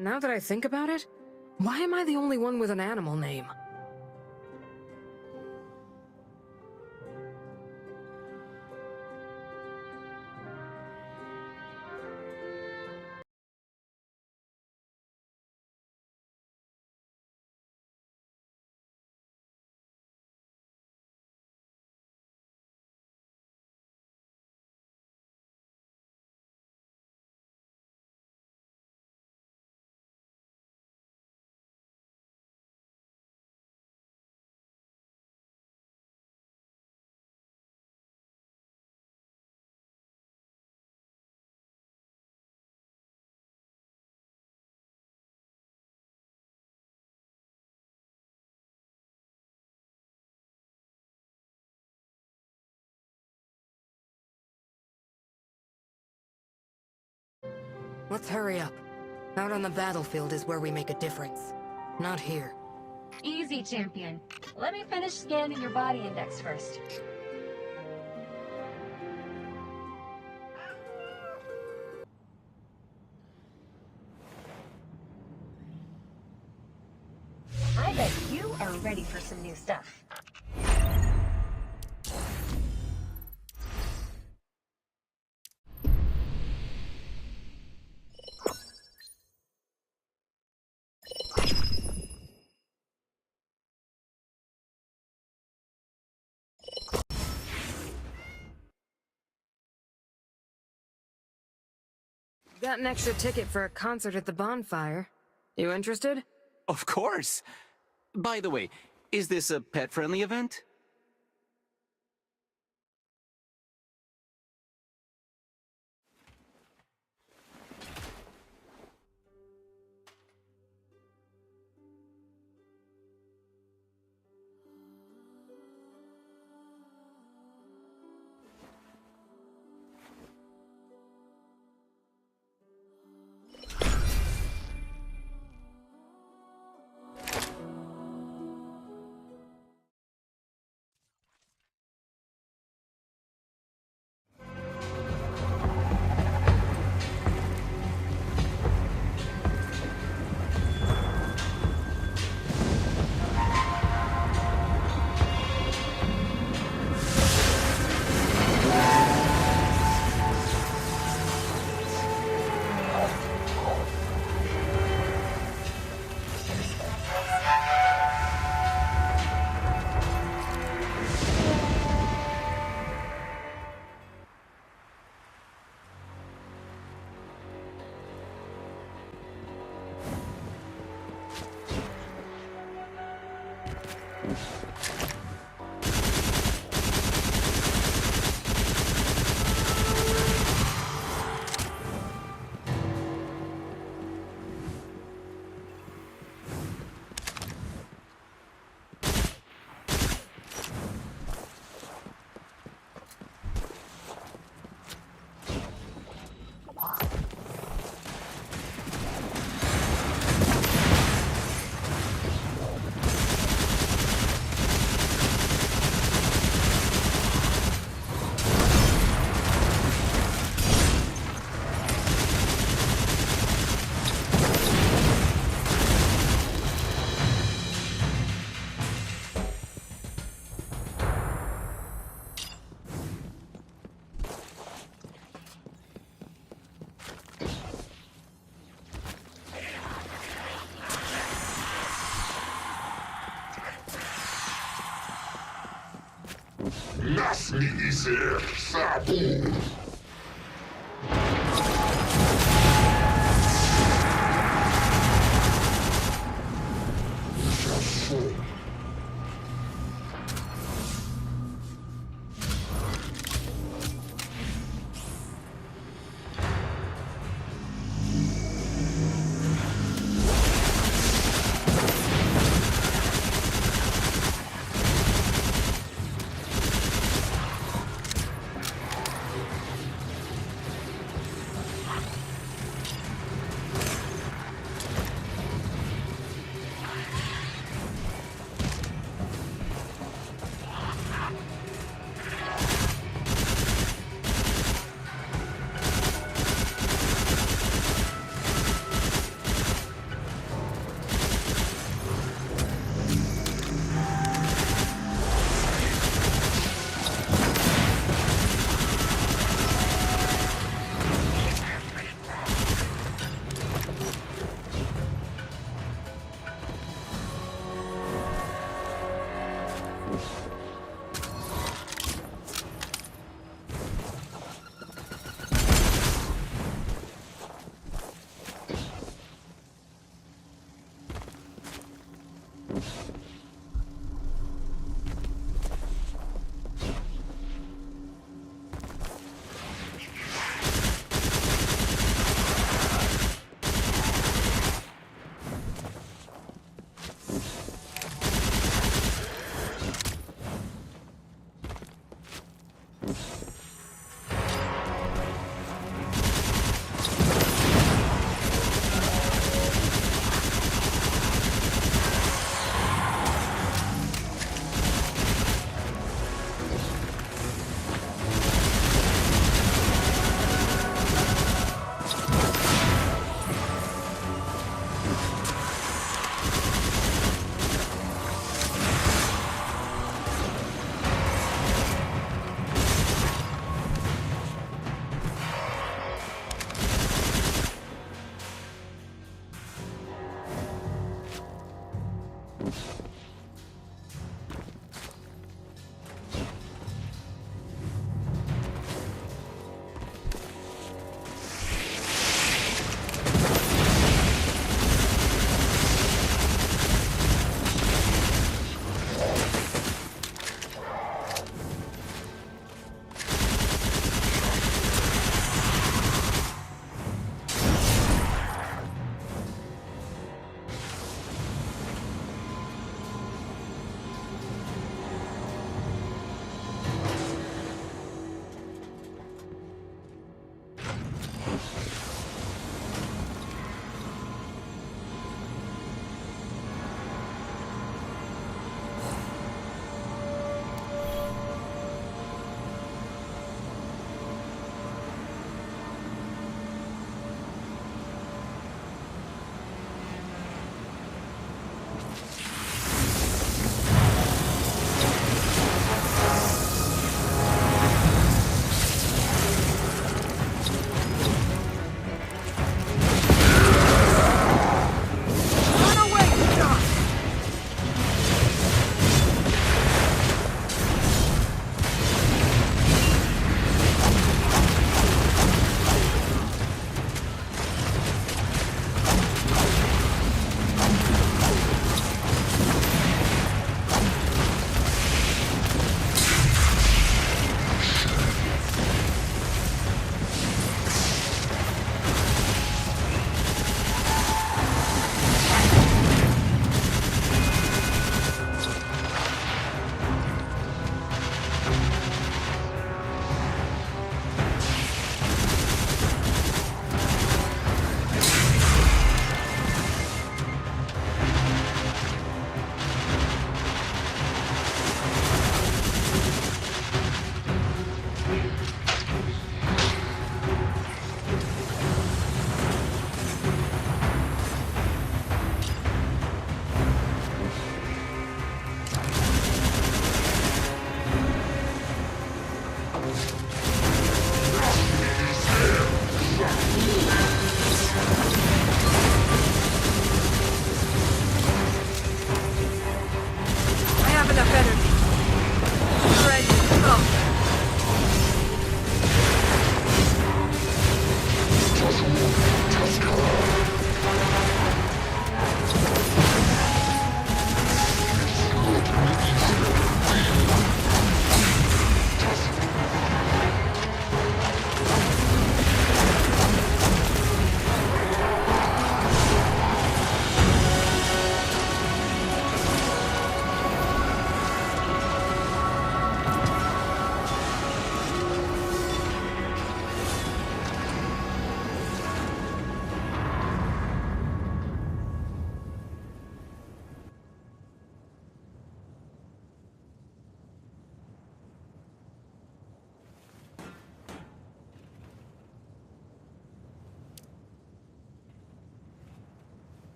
Now that I think about it, why am I the only one with an animal name? Let's hurry up. Out on the battlefield is where we make a difference. Not here. Easy, champion. Let me finish scanning your body index first. I bet you are ready for some new stuff. Got an extra ticket for a concert at the bonfire. You interested? Of course! By the way, is this a pet-friendly event? Lass mich diese Sabu!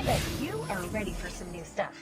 I bet you are ready for some new stuff.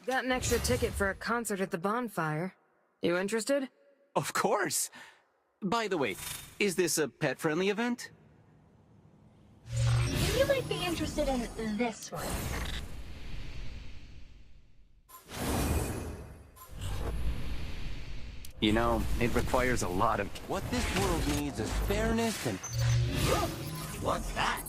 Got an extra ticket for a concert at the bonfire. You interested? Of course. By the way, is this a pet-friendly event? You might be interested in this one. You know, it requires a lot of... What this world needs is fairness and... What's that?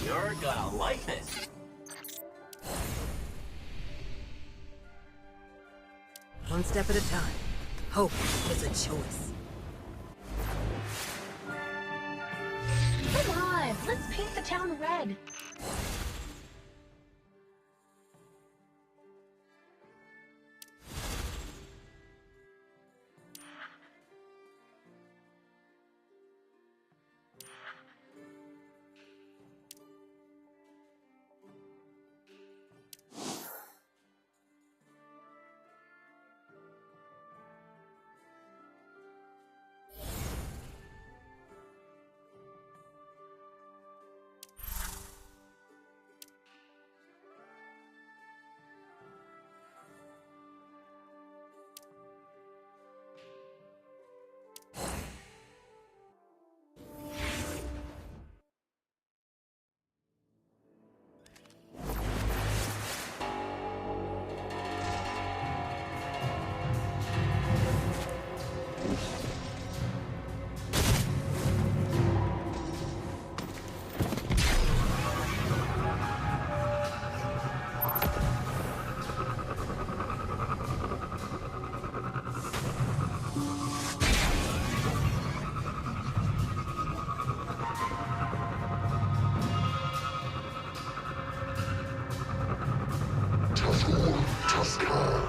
You're gonna like this. One step at a time. Hope is a choice. Come on, let's paint the town red. Tuskar.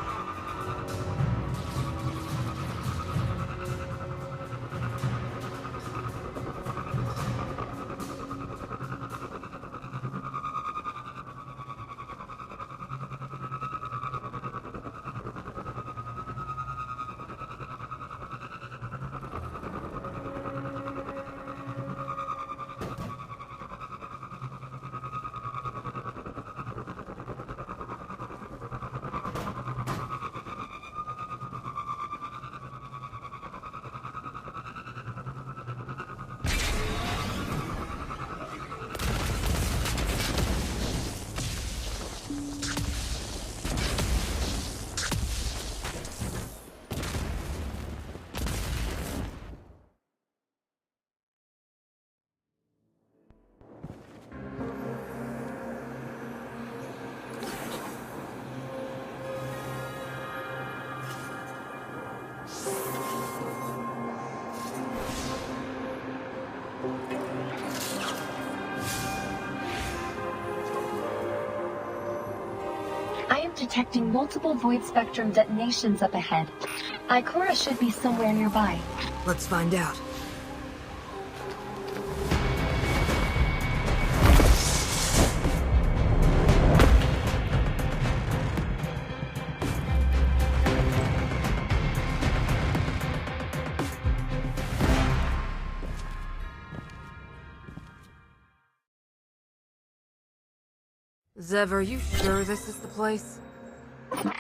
I am detecting multiple void spectrum detonations up ahead. Ikora should be somewhere nearby. Let's find out. Zev, are you sure this is the place?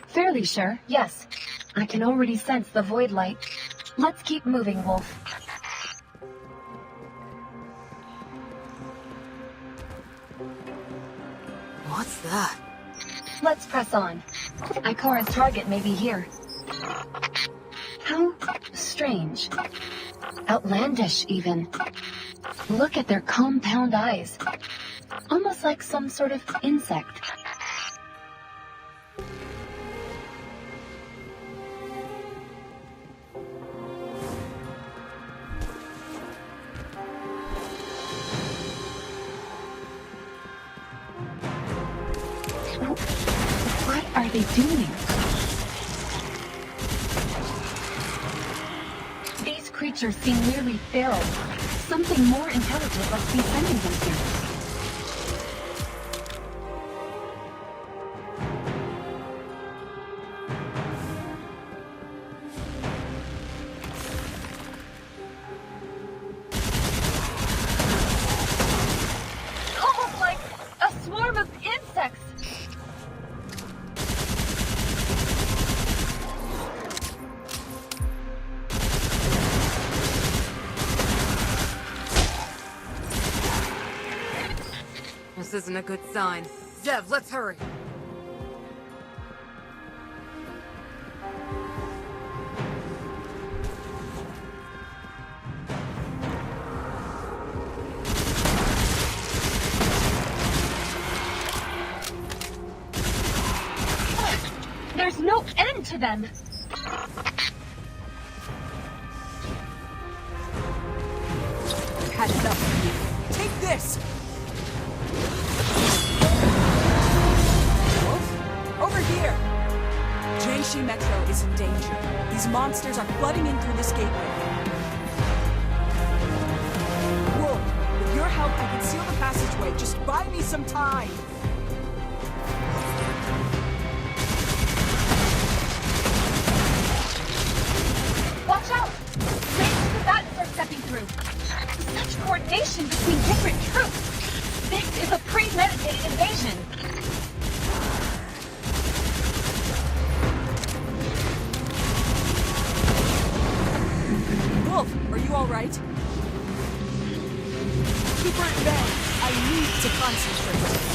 Fairly sure, yes. I can already sense the void light. Let's keep moving, Wolf. What's that? Let's press on. Ikora's target may be here. How strange. Outlandish, even. Look at their compound eyes. Almost like some sort of insect. What are they doing? These creatures creatures seem nearly feral. Something more intelligent must be sending them here. Almost like a swarm of insects. This isn't a good sign. Zev, let's hurry. There's no end to them. Had enough of you. Take this! Wolf? Over here! Jiangxi Metro is in danger. These monsters are flooding in through this gateway. Wolf, with your help, I can seal the passageway. Just buy me some time! Watch out! Ranged combatants are stepping through. Such coordination between different troops. This is a premeditated invasion. Wolf, are you alright? Keep her at bay. I need to concentrate.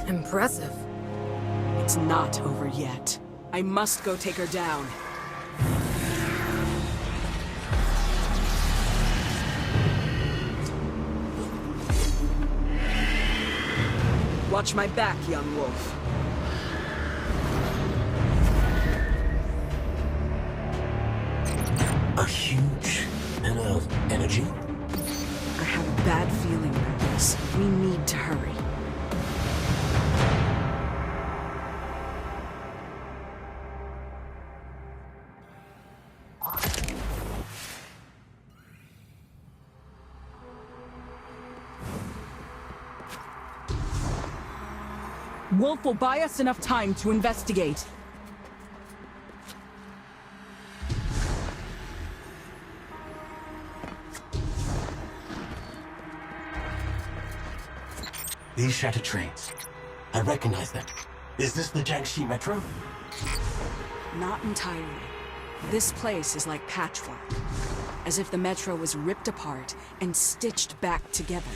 Impressive. It's not over yet. I must go take her down. Watch my back, young wolf. A huge amount of energy? I have a bad feeling about this. We need to hurry. Wolf will buy us enough time to investigate. These shattered trains. I recognize them. Is this the Jiangxi Metro? Not entirely. This place is like patchwork. As if the metro was ripped apart and stitched back together.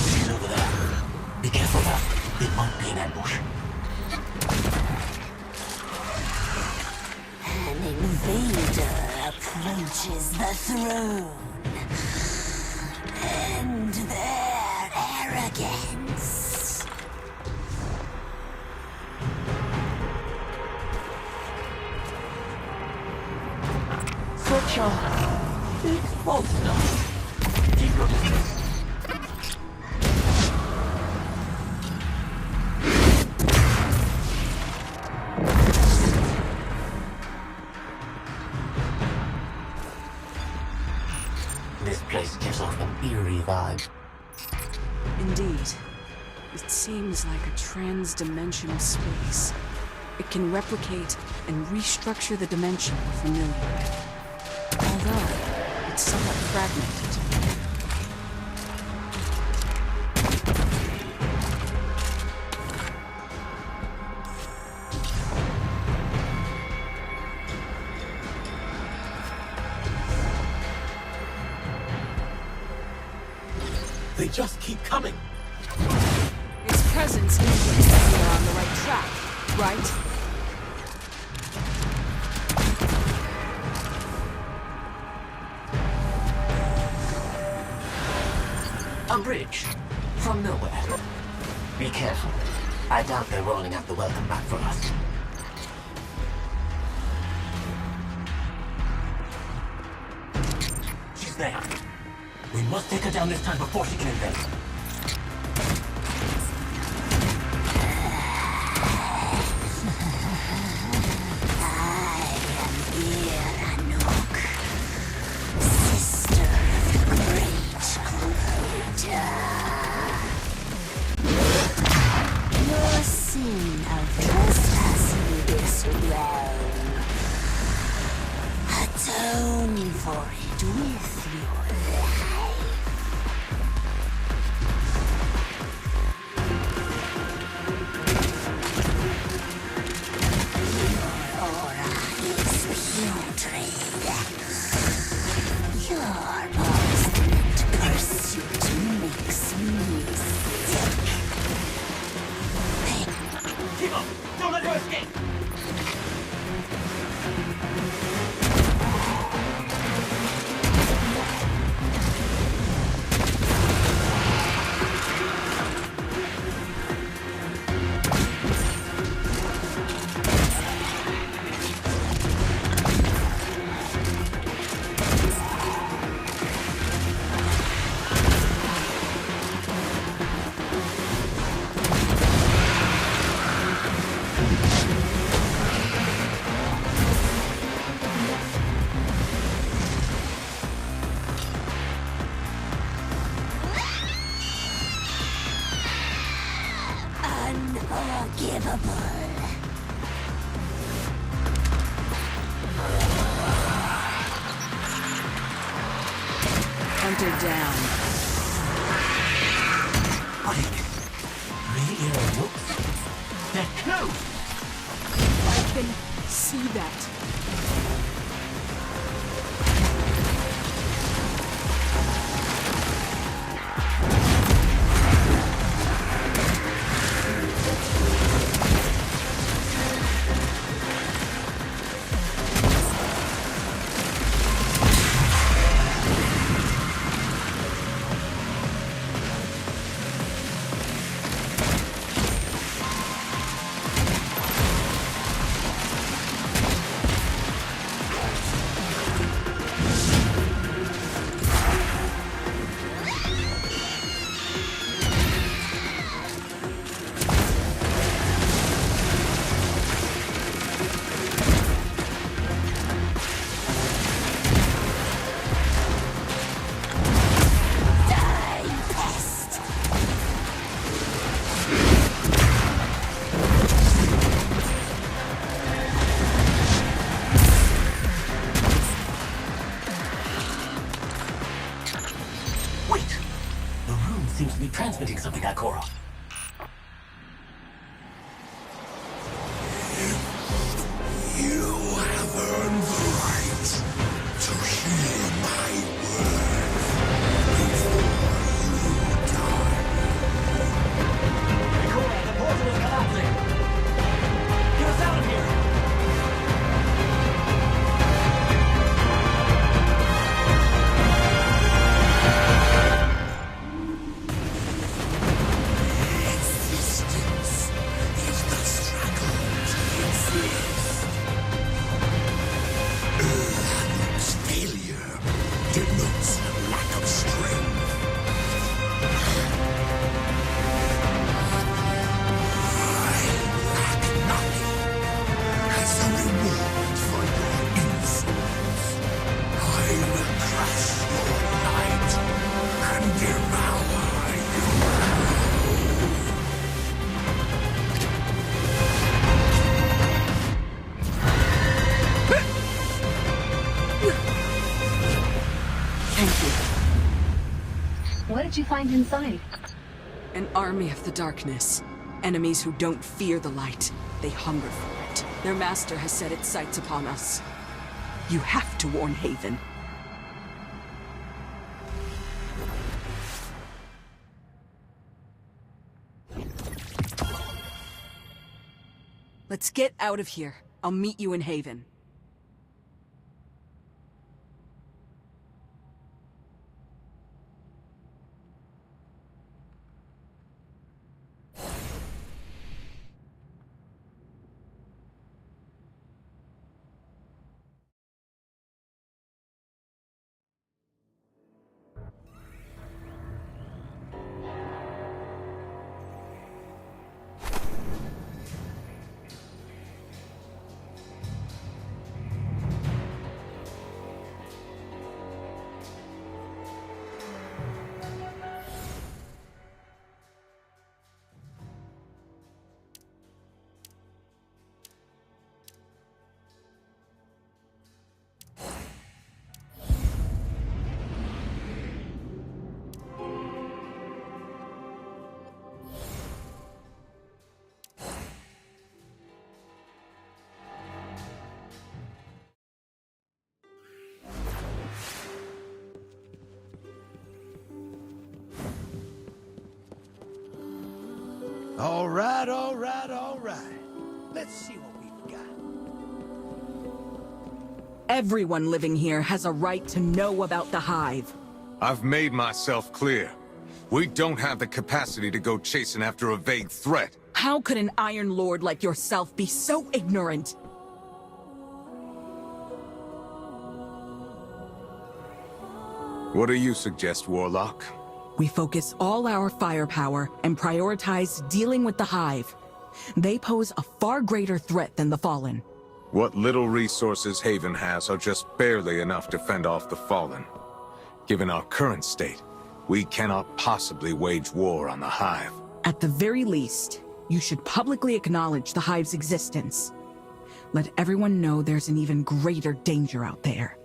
She's over there. Be careful now. It might be an ambush. An invader approaches the throne. And their arrogance. Such a big monster. Keep your distance. This place gives off an eerie vibe. seems like a trans-dimensional space. It can replicate and restructure the dimension we're familiar with. Although, it's somewhat fragmented. They just keep coming. Its presence means that we're on the right track, right? A bridge. From nowhere. Be careful. I doubt they're rolling out the welcome mat for us. She's there. We must take her down this time before she can invade. Your sin of trespassing this realm. Atone for it with your life. Your aura is putrid. Your obstinate pursuit makes me sick. Keep up! Don't let her escape! Unforgivable. Hunter down. Quick! Re-ear looks. They're close! I can see that. you find inside? An army of the darkness. Enemies who don't fear the light. They hunger for it. Their master has set its sights upon us. You have to warn Haven. Let's get out of here. I'll meet you in Haven. All right, all right, all right. Let's see what we've got. Everyone living here has a right to know about the Hive. I've made myself clear. We don't have the capacity to go chasing after a vague threat. How could an Iron Lord like yourself be so ignorant? What do you suggest, Warlock? We focus all our firepower and prioritize dealing with the Hive. They pose a far greater threat than the Fallen. What little resources Haven has are just barely enough to fend off the Fallen. Given our current state, we cannot possibly wage war on the Hive. At the very least, you should publicly acknowledge the Hive's existence. Let everyone know there's an even greater danger out there.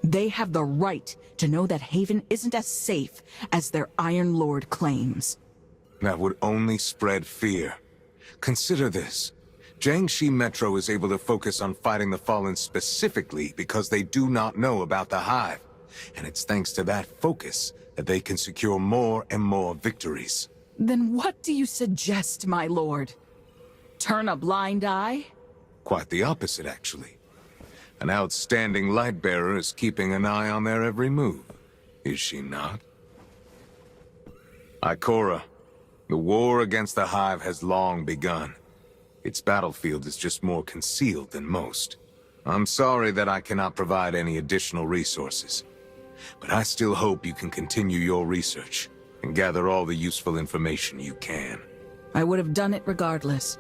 They have the right to know that Haven isn't as safe as their Iron Lord claims. That would only spread fear. Consider this. Jiangxi Metro is able to focus on fighting the Fallen specifically because they do not know about the Hive. And it's thanks to that focus that they can secure more and more victories. Then what do you suggest, my lord? Turn a blind eye? Quite the opposite, actually. An outstanding light-bearer is keeping an eye on their every move, is she not? Ikora, the war against the Hive has long begun. Its battlefield is just more concealed than most. I'm sorry that I cannot provide any additional resources, but I still hope you can continue your research and gather all the useful information you can. I would have done it regardless.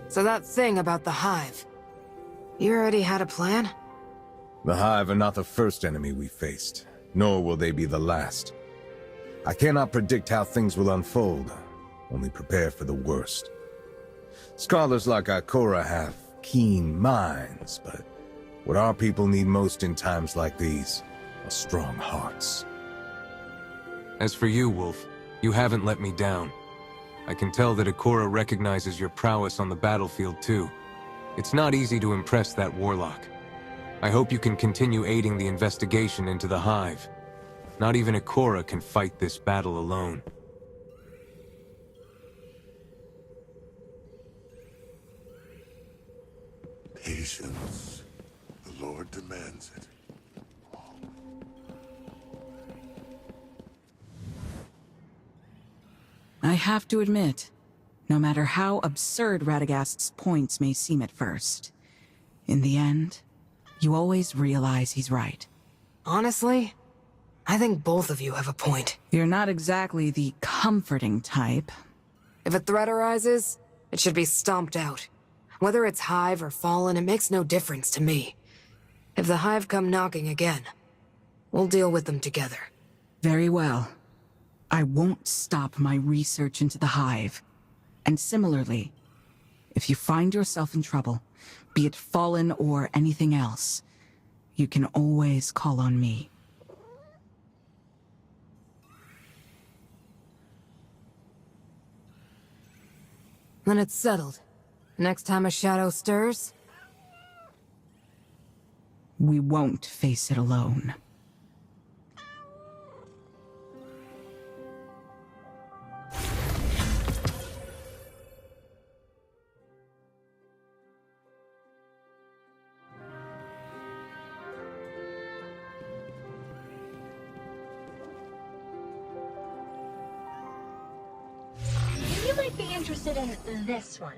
So that thing about the Hive. You already had a plan? The Hive are not the first enemy we faced, nor will they be the last. I cannot predict how things will unfold, only prepare for the worst. Scholars like Ikora have keen minds, but what our people need most in times like these are strong hearts. As for you, Wolf, you haven't let me down. I can tell that Ikora recognizes your prowess on the battlefield, too. It's not easy to impress that warlock. I hope you can continue aiding the investigation into the Hive. Not even Ikora can fight this battle alone. Patience. The Lord demands it. I have to admit, no matter how absurd Radagast's points may seem at first, in the end, you always realize he's right. Honestly, I think both of you have a point. You're not exactly the comforting type. If a threat arises, it should be stomped out. Whether it's Hive or Fallen, it makes no difference to me. If the Hive come knocking again, we'll deal with them together. Very well. I won't stop my research into the Hive. And similarly, if you find yourself in trouble, be it Fallen or anything else, you can always call on me. Then it's settled. Next time a shadow stirs, We won't face it alone. You might be interested in this one.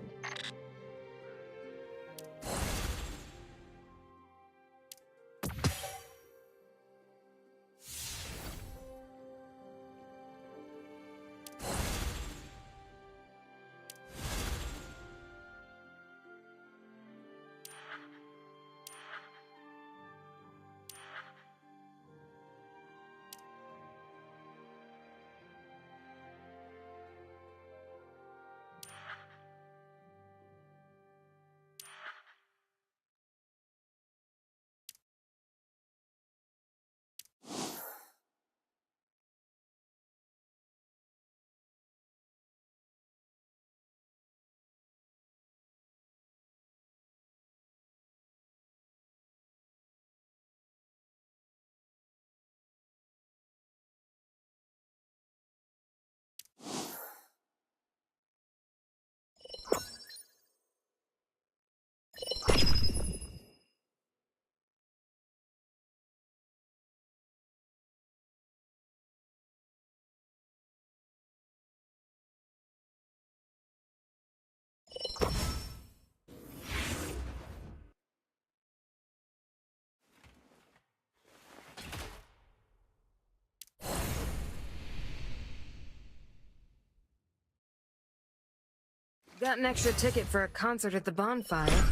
got an extra ticket for a concert at the bonfire.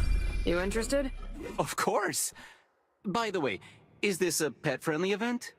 You interested? Of course. By the way, is this a pet-friendly event?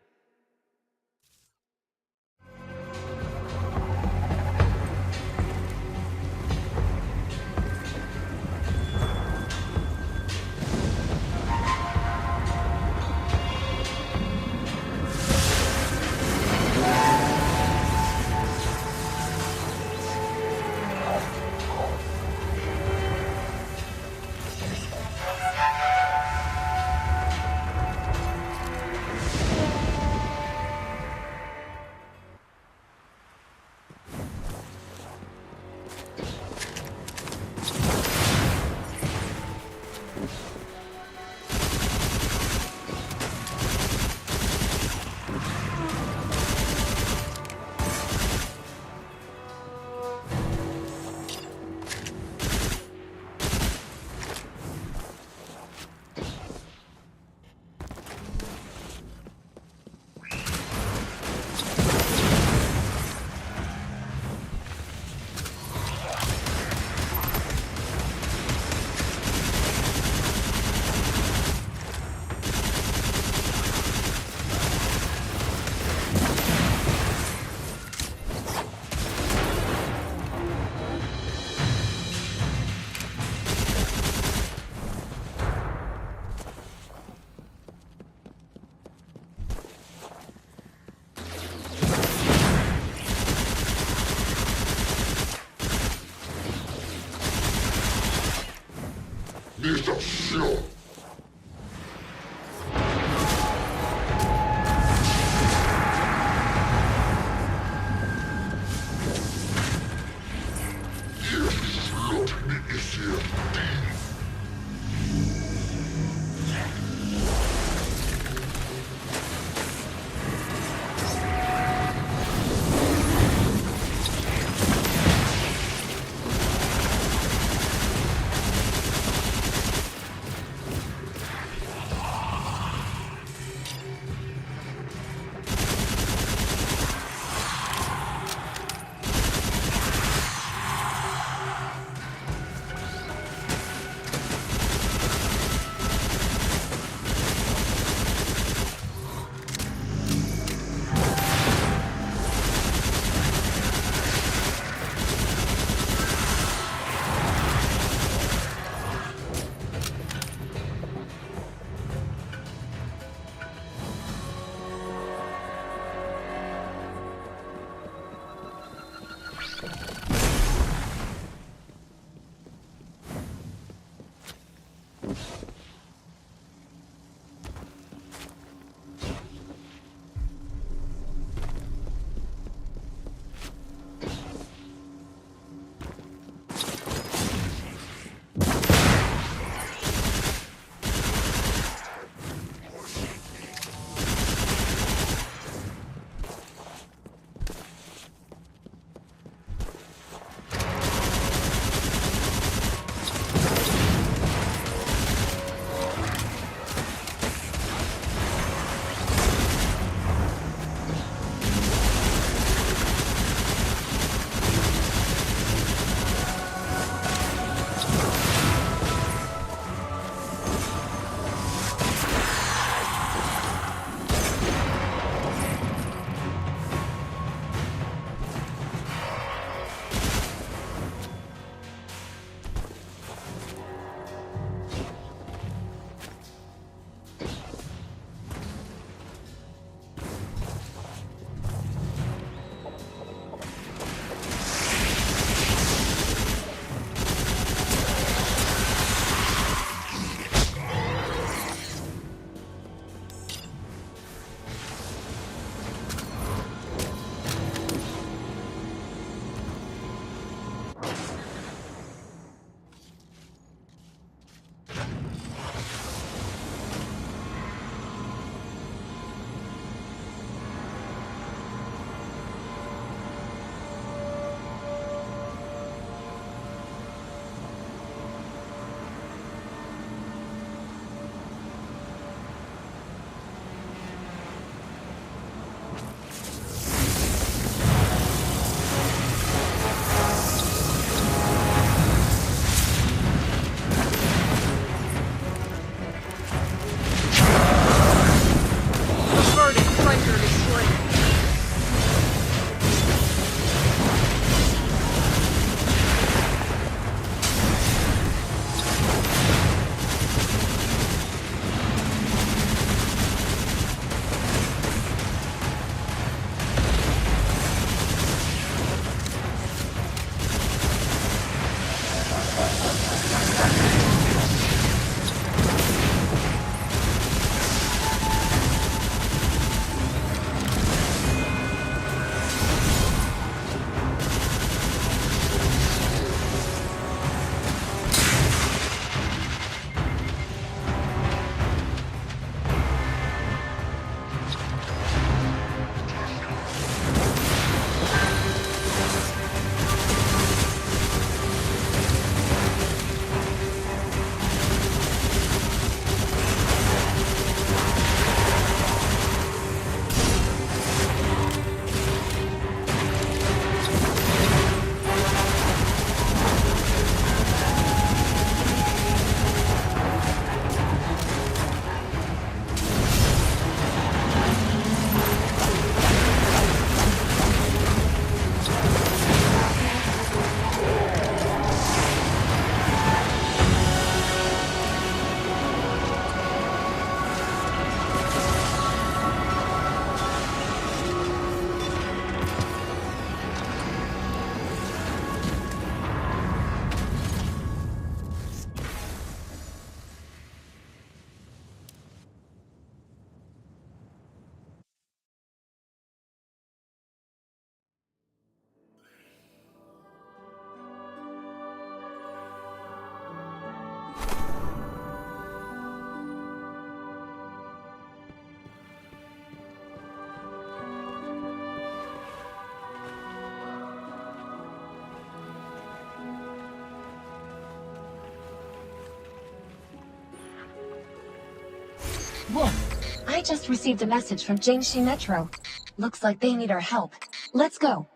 Wolf, I just received a message from Jingxi Metro. Looks like they need our help. Let's go.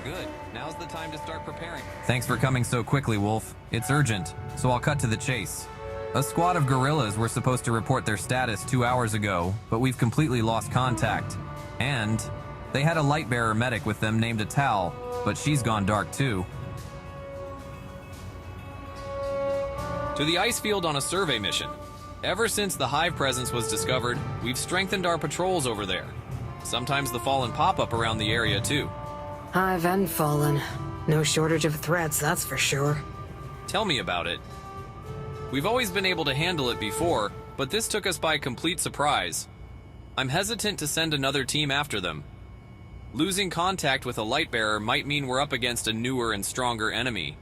Good. Now's the time to start preparing. Thanks for coming so quickly, Wolf. It's urgent, so I'll cut to the chase. A squad of guerrillas were supposed to report their status 2 hours ago, but we've completely lost contact. And they had a Lightbearer medic with them named Atal, but she's gone dark too. To the ice field on a survey mission. Ever since the Hive presence was discovered, we've strengthened our patrols over there. Sometimes the Fallen pop up around the area too. Hive and Fallen. No shortage of threats, that's for sure. Tell me about it. We've always been able to handle it before, but this took us by complete surprise. I'm hesitant to send another team after them. Losing contact with a Lightbearer might mean we're up against a newer and stronger enemy.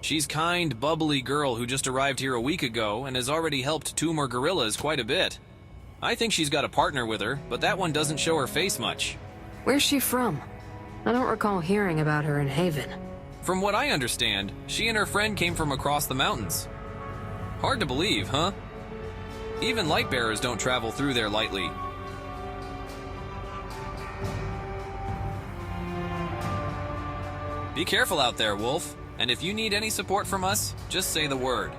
She's kind, bubbly girl who just arrived here a week ago and has already helped 2 more guerrillas quite a bit. I think she's got a partner with her, but that one doesn't show her face much. Where's she from? I don't recall hearing about her in Haven. From what I understand, she and her friend came from across the mountains. Hard to believe, huh? Even Lightbearers don't travel through there lightly. Be careful out there, Wolf. And if you need any support from us, just say the word.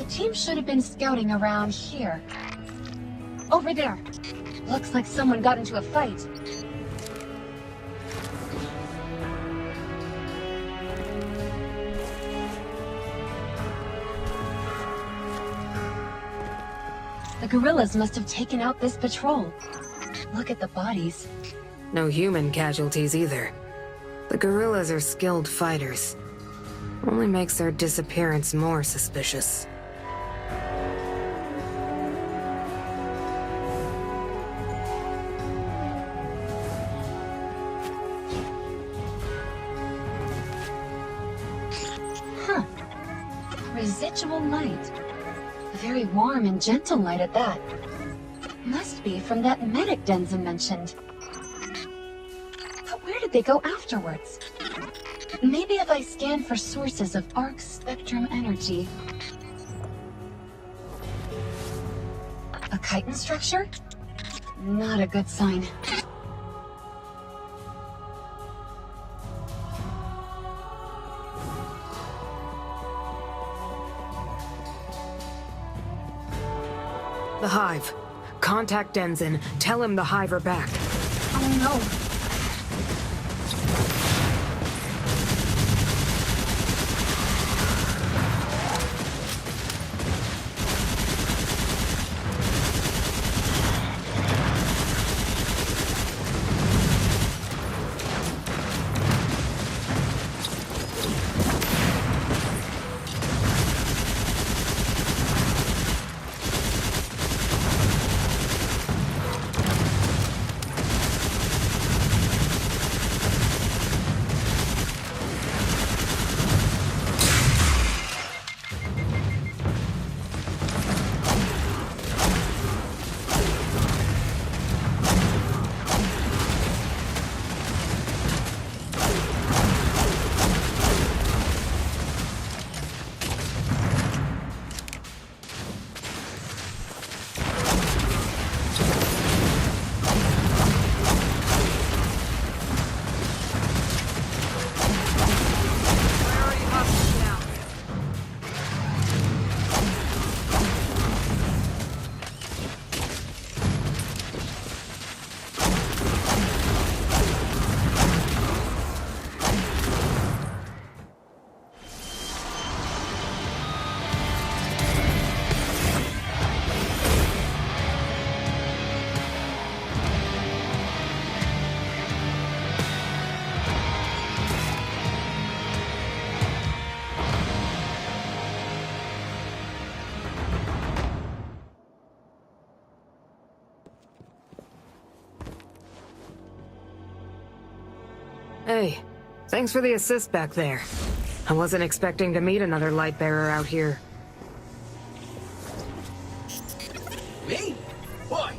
Team should have been scouting around here. Over there. Looks like someone got into a fight. The guerrillas must have taken out this patrol. Look at the bodies. No human casualties either. The guerrillas are skilled fighters. Only makes their disappearance more suspicious. Residual light. A very warm and gentle light at that. Must be from that medic Denza mentioned. But where did they go afterwards? Maybe if I scan for sources of arc spectrum energy. A chitin structure? Not a good sign. The Hive. Contact Denzin. Tell him the Hive are back. Oh no. Hey, thanks for the assist back there. I wasn't expecting to meet another light bearer out here. Me? Why,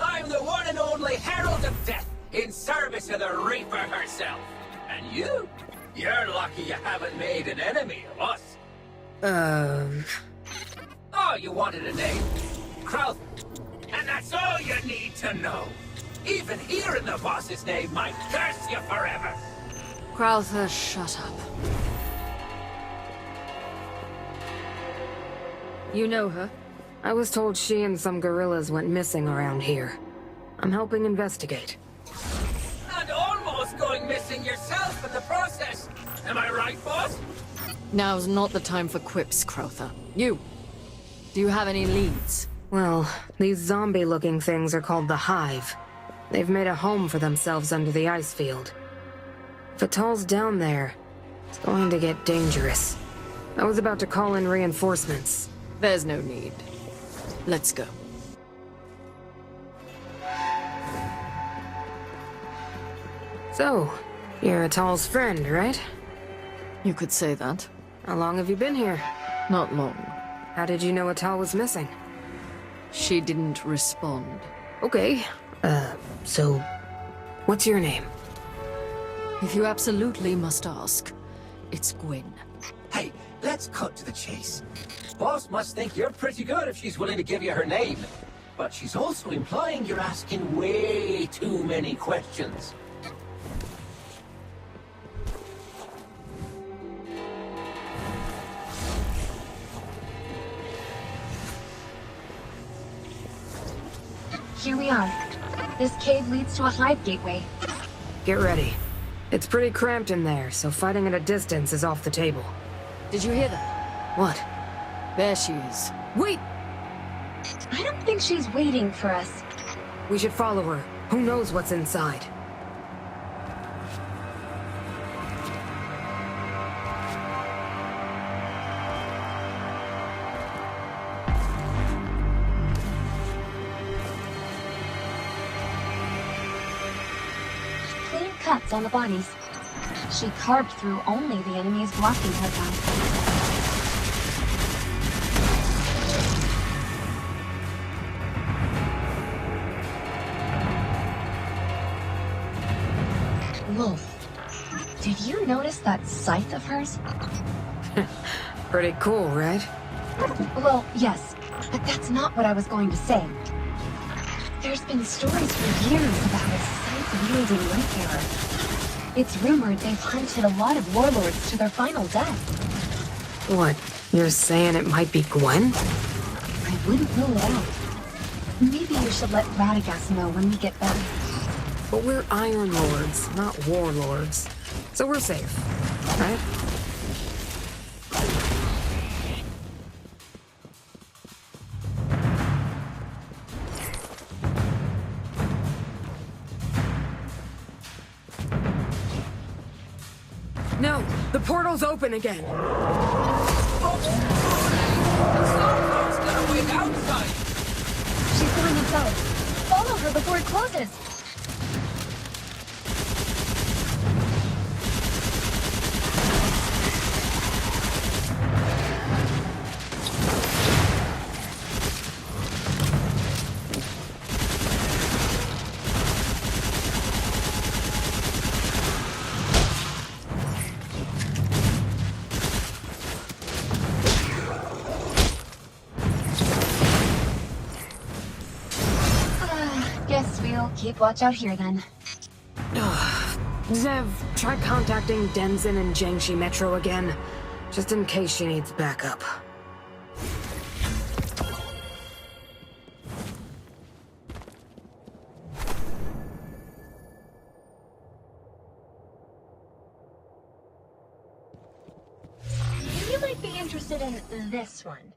I'm the one and only Herald of Death, in service of the Reaper herself. And you? You're lucky you haven't made an enemy of us. Oh, you wanted a name? Krauth. And that's all you need to know. Even hearing the boss's name might curse you forever. Crowther, shut up. You know her? I was told she and some gorillas went missing around here. I'm helping investigate. And almost going missing yourself in the process. Am I right, boss? Now's not the time for quips, Crowther. You. Do you have any leads? Well, these zombie-looking things are called the Hive. They've made a home for themselves under the ice field. If Atal's down there, it's going to get dangerous. I was about to call in reinforcements. There's no need. Let's go. So, you're Atal's friend, right? You could say that. How long have you been here? Not long. How did you know Atal was missing? She didn't respond. Okay. So, what's your name? If you absolutely must ask, it's Gwyn. Hey, let's cut to the chase. Boss must think you're pretty good if she's willing to give you her name. But she's also implying you're asking way too many questions. Here we are. This cave leads to a hive gateway. Get ready. It's pretty cramped in there, so fighting at a distance is off the table. Did you hear that? What? There she is. Wait! I don't think she's waiting for us. We should follow her. Who knows what's inside? Clean cuts on the bodies. She carved through only the enemies blocking her path. Wolf, did you notice that scythe of hers? Pretty cool, right? Well, yes, but that's not what I was going to say. There's been stories for years about a scythe-wielding Lightbearer. It's rumored they've hunted a lot of warlords to their final death. What? You're saying it might be Gwen? I wouldn't rule it out. Maybe we should let Radagast know when we get back. But we're Iron Lords, not Warlords. So we're safe, right? No! The portal's open again! She's going inside. Follow her before it closes. Guess we'll keep watch out here then. Zev, try contacting Denzin and Jiangxi Metro again, just in case she needs backup. You might be interested in this one.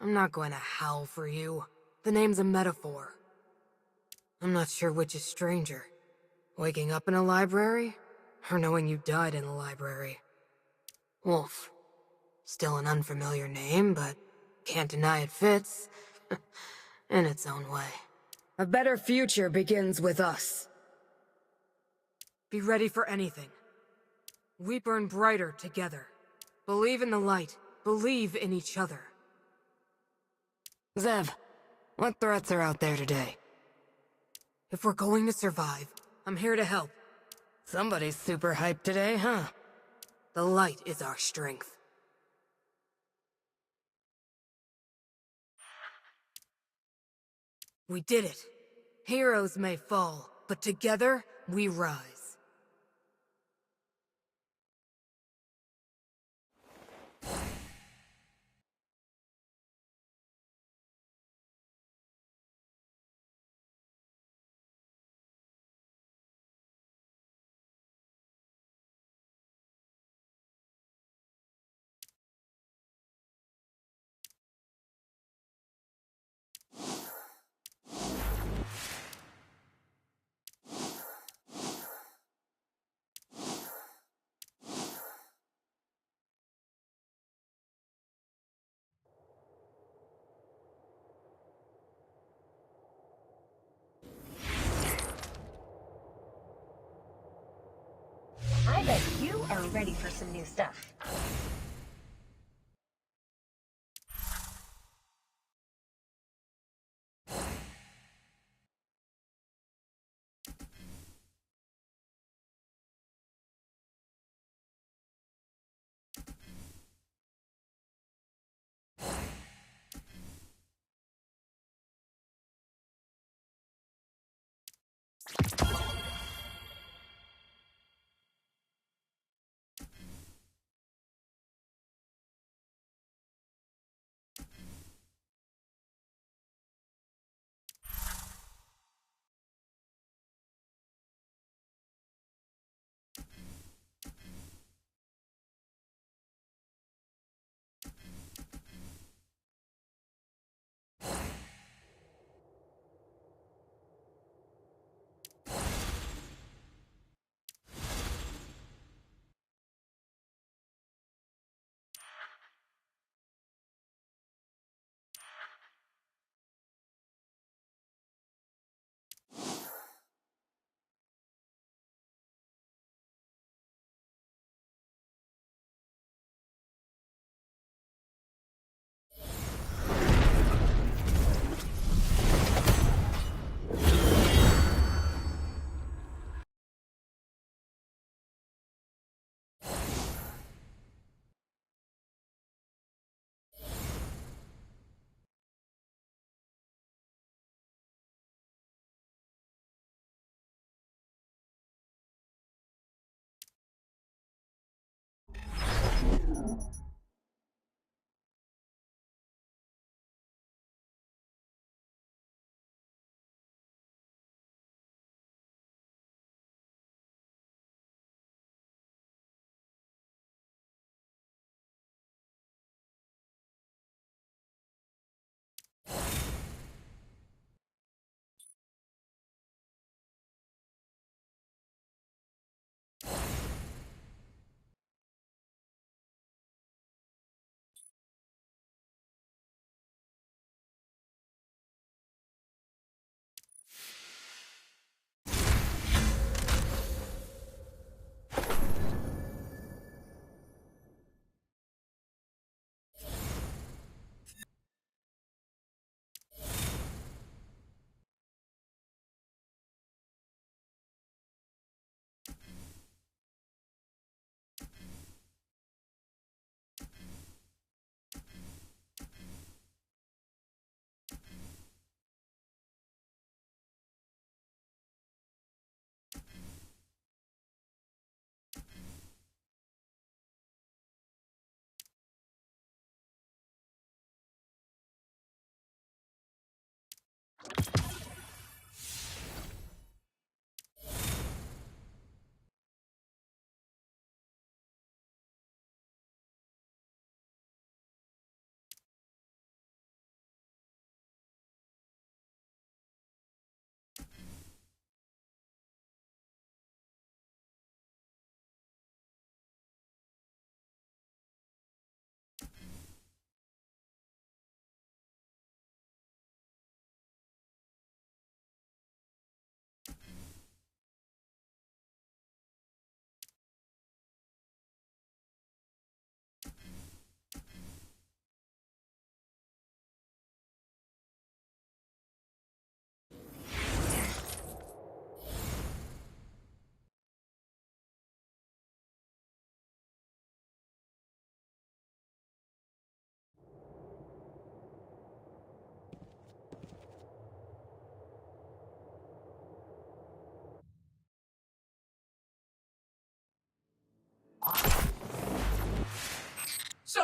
I'm not going to howl for you. The name's a metaphor. I'm not sure which is stranger. Waking up in a library, or knowing you died in a library. Wolf. Still an unfamiliar name, but can't deny it fits. In its own way. A better future begins with us. Be ready for anything. We burn brighter together. Believe in the light. Believe in each other. Zev, what threats are out there today? If we're going to survive, I'm here to help. Somebody's super hyped today, huh? The light is our strength. We did it. Heroes may fall, but together we rise. I bet you are ready for some new stuff.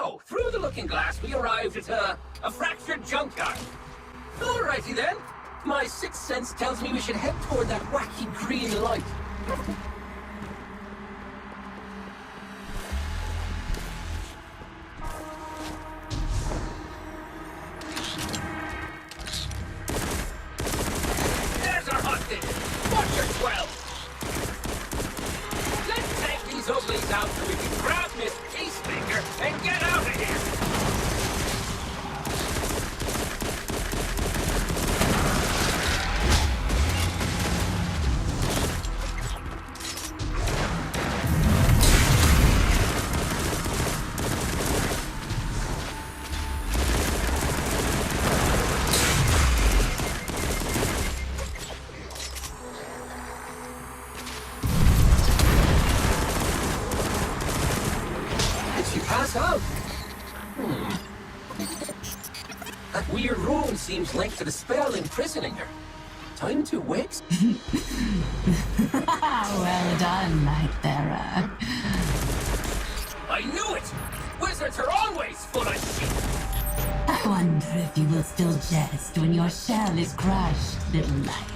So, through the looking glass, we arrived at a fractured junkyard. Alrighty then. My sixth sense tells me we should head toward that wacky green light. There's our hostage. Watch your 12. Let's take these uglies out so we can grab Miss Peacemaker and get out of here. Pass out. That weird room seems linked to the spell imprisoning her. Time to wake. Well done, Nightbearer. I knew it! Wizards are always full of shit! I wonder if you will still jest when your shell is crushed, little light.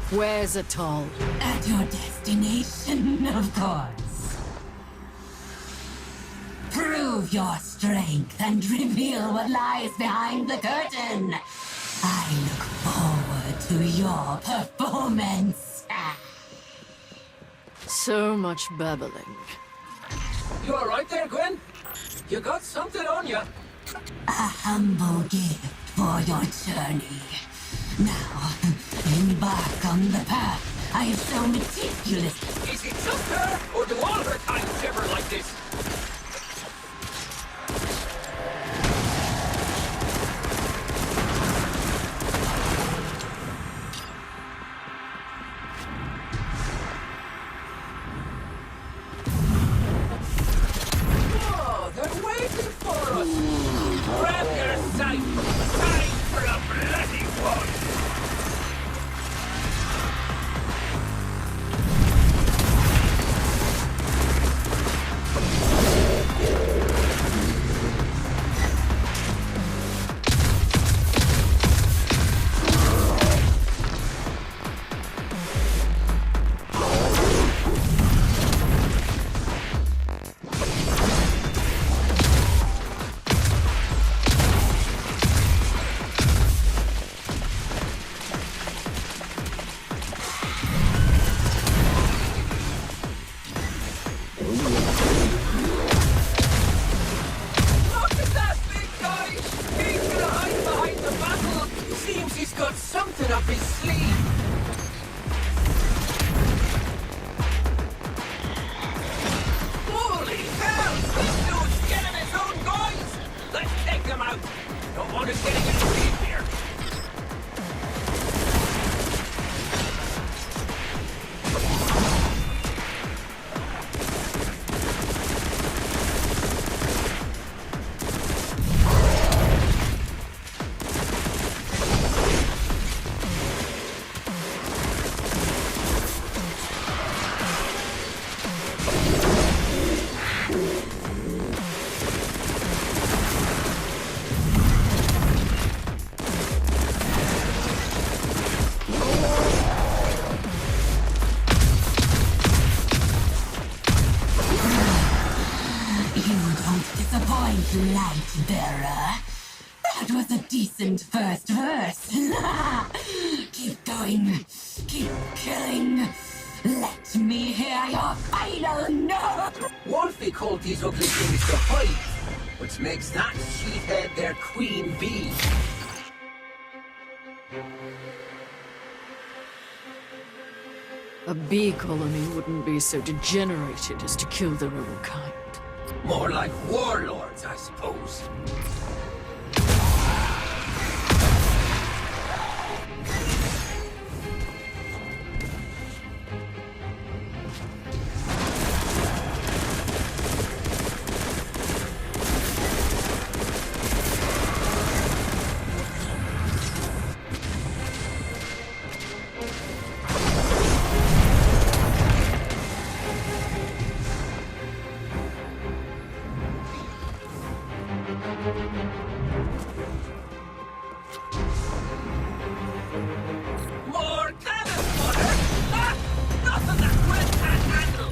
Where's Atal? At your destination, of course. Prove your strength and reveal what lies behind the curtain. I look forward to your performance. So much babbling. You alright there, Gwen? You got something on you. A humble gift for your journey. Now, embark on the path I have so meticulously. Is it just her, or do all her kind shiver like this? Grab your sight! Time for a bloody one! Lightbearer. That was a decent first verse. Keep going. Keep killing. Let me hear your final note. Wolfie called these ugly things the Hive, which makes that sheethead their queen bee. A bee colony wouldn't be so degenerated as to kill their own kind. More like warlords, I suppose. More cannon fodder! Ah! Nothing that Gwen can't handle!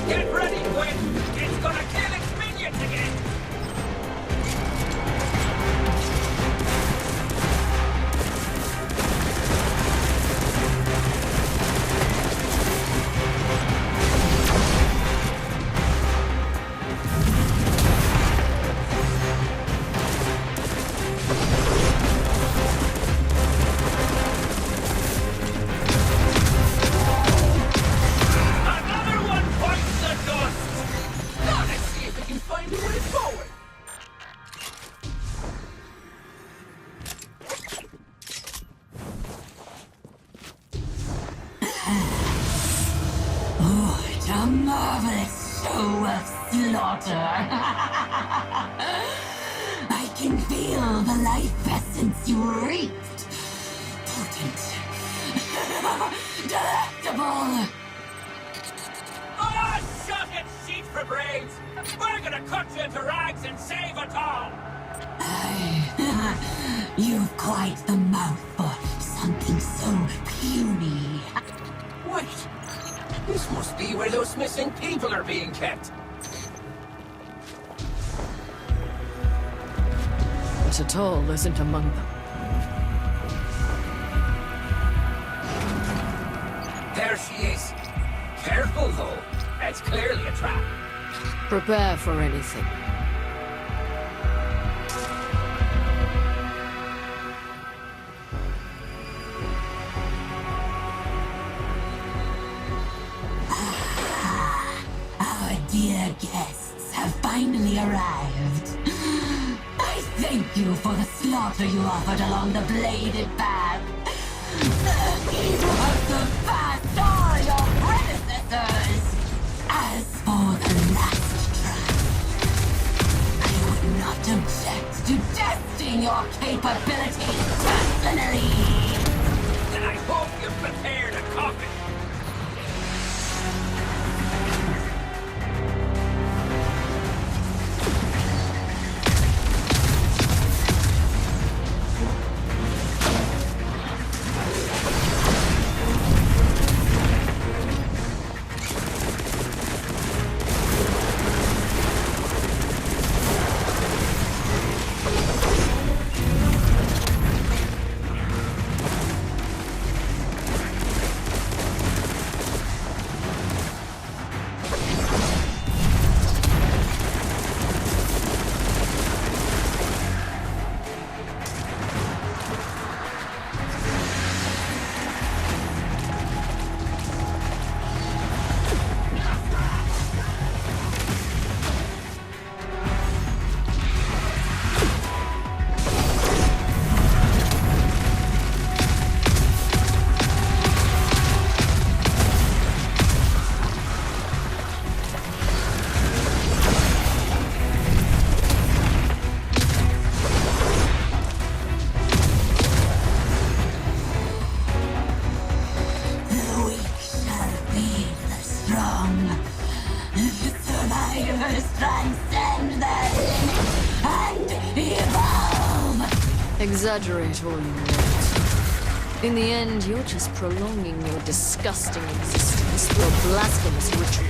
Get ready, Gwen! It's gonna kill its minions again! Another one bites the dust! Now let's see if we can find a way forward! What a marvelous show of slaughter! I can feel the life essence you reaped. Potent. Delectable. Ah, shut it, sheet for brains! We're gonna cut you into rags and save it all! You've quite the mouth for something so puny. Wait! This must be where those missing people are being kept! But Atal isn't among them. There she is! Careful, though. It's clearly a trap. Prepare for anything. Our dear guests have finally arrived. I thank you for the slaughter you offered along the bladed path. You have surpassed all your predecessors. As for the last trap, I would not object to testing your capabilities personally. Then I hope you've prepared a coffin. Exaggerate all you want. In the end, you're just prolonging your disgusting existence through a blasphemous ritual.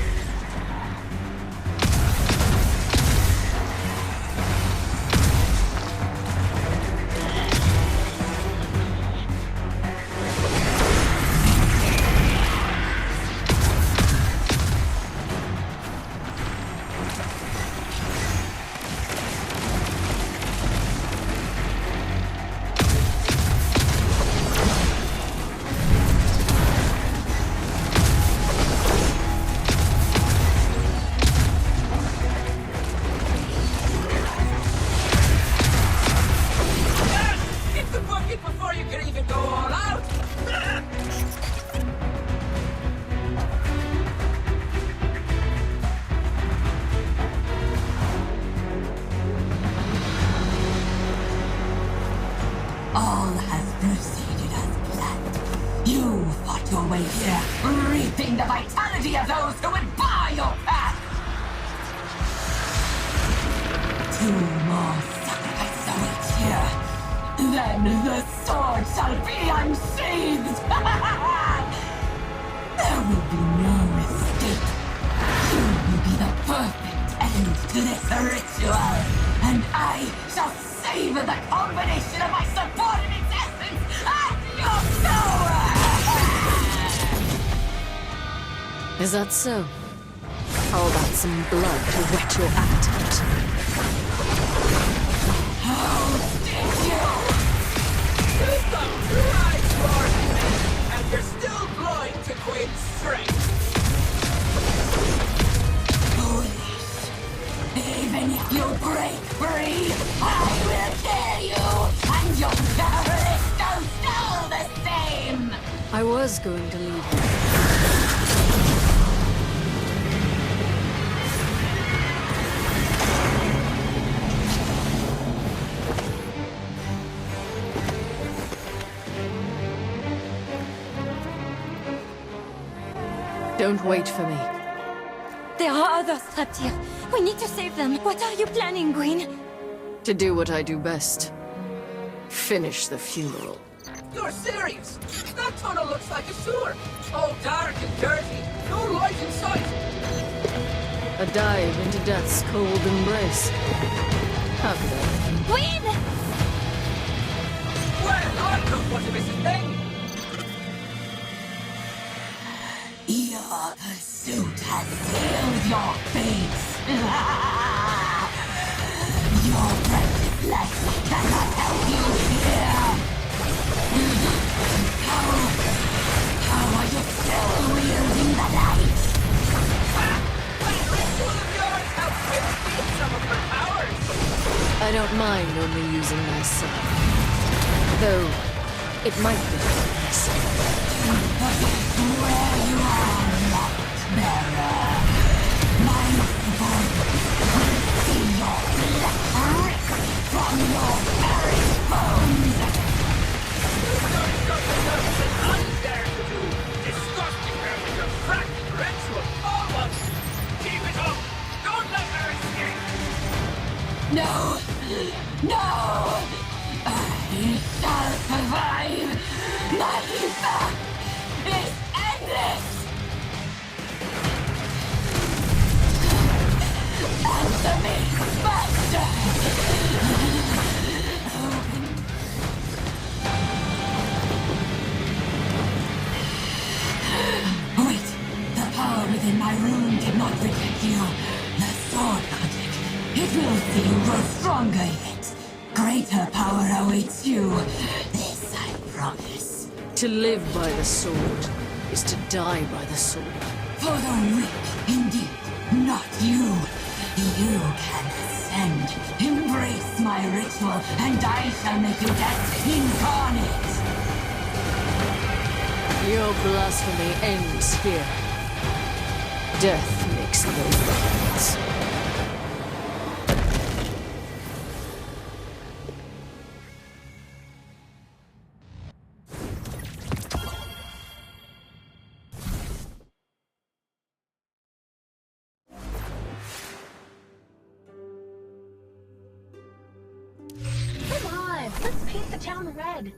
reaping the vitality of those who would bar your path! 2 more sacrifices await here. Then the sword shall be unsheathed! There will be no escape. You will be the perfect end to this ritual, and I shall savor the combination of my subordinate's essence and your power! Is that so? How about some blood to whet your appetite? How did you? You've got 2 eyes for me, and you're still blind to Queen's strength. Foolish. Even if you break free, I will kill you, and your terrorists don't still the same! I was going to leave you. Don't wait for me. There are others trapped here. We need to save them. What are you planning, Gwyn? To do what I do best. Finish the funeral. You're serious? That tunnel looks like a sewer. All dark and dirty. No light in sight. A dive into death's cold embrace. Have fun. Gwyn! Well, I don't want to miss a thing. Your pursuit has sealed your fate. Your precious life cannot help you here. How are you still wielding the light? That ritual of yours helps me reveal some of her powers. I don't mind only using myself. Though, it might be nice. Where you are, Light-bearer. My support will see your flesh rip from your very bones. You've done something else than I dare to do. Disgusting her with your fracking ritual. Almost. Keep it up. Don't let her escape. No! No! I shall survive! My path is endless! Answer me, Master! Wait! The power within my rune did not reject you. The sword magic. It will see you grow stronger yet. Greater power awaits you. This I promise. To live by the sword is to die by the sword. For the weak, indeed, not you. You can ascend. Embrace my ritual, and I shall make you death incarnate. Your blasphemy ends here. Death makes no difference. Come on, let's paint the town red.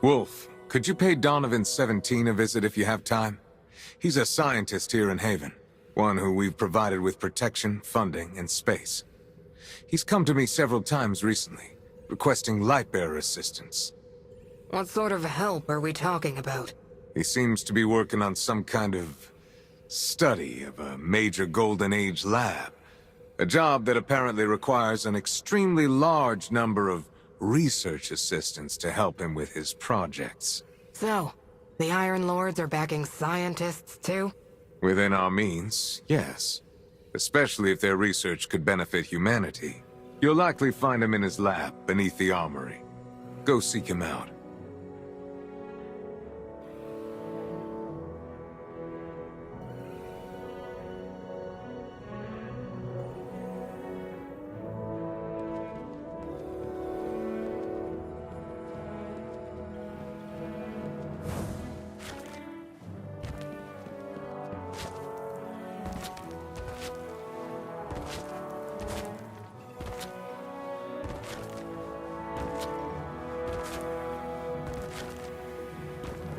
Wolf, could you pay Donovan 17 a visit if you have time? He's a scientist here in Haven. One who we've provided with protection, funding, and space. He's come to me several times recently, requesting Lightbearer assistance. What sort of help are we talking about? He seems to be working on some kind of study of a major Golden Age lab. A job that apparently requires an extremely large number of research assistants to help him with his projects. So, the Iron Lords are backing scientists too? Within our means, yes. Especially if their research could benefit humanity. You'll likely find him in his lab beneath the armory. Go seek him out.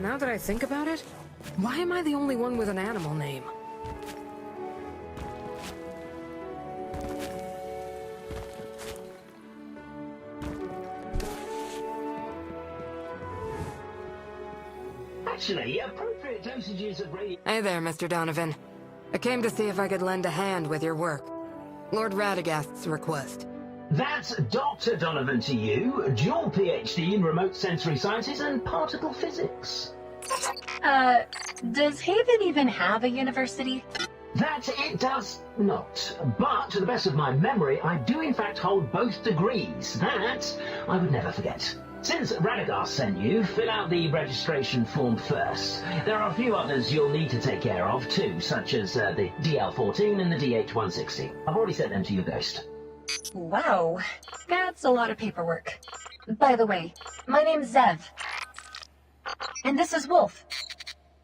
Now that I think about it, why am I the only one with an animal name? Actually, appropriate dosages of radio... Hey there, Mr. Donovan. I came to see if I could lend a hand with your work. Lord Radagast's request. That's Dr. Donovan to you, dual PhD in remote sensory sciences and particle physics. Does Haven even have a university? That it does not. But, to the best of my memory, I do in fact hold both degrees. That I would never forget. Since Radagast sent you, fill out the registration form first. There are a few others you'll need to take care of too, such as the DL-14 and the DH-160. I've already sent them to your ghost. Wow, that's a lot of paperwork. By the way, my name's Zev. And this is Wolf.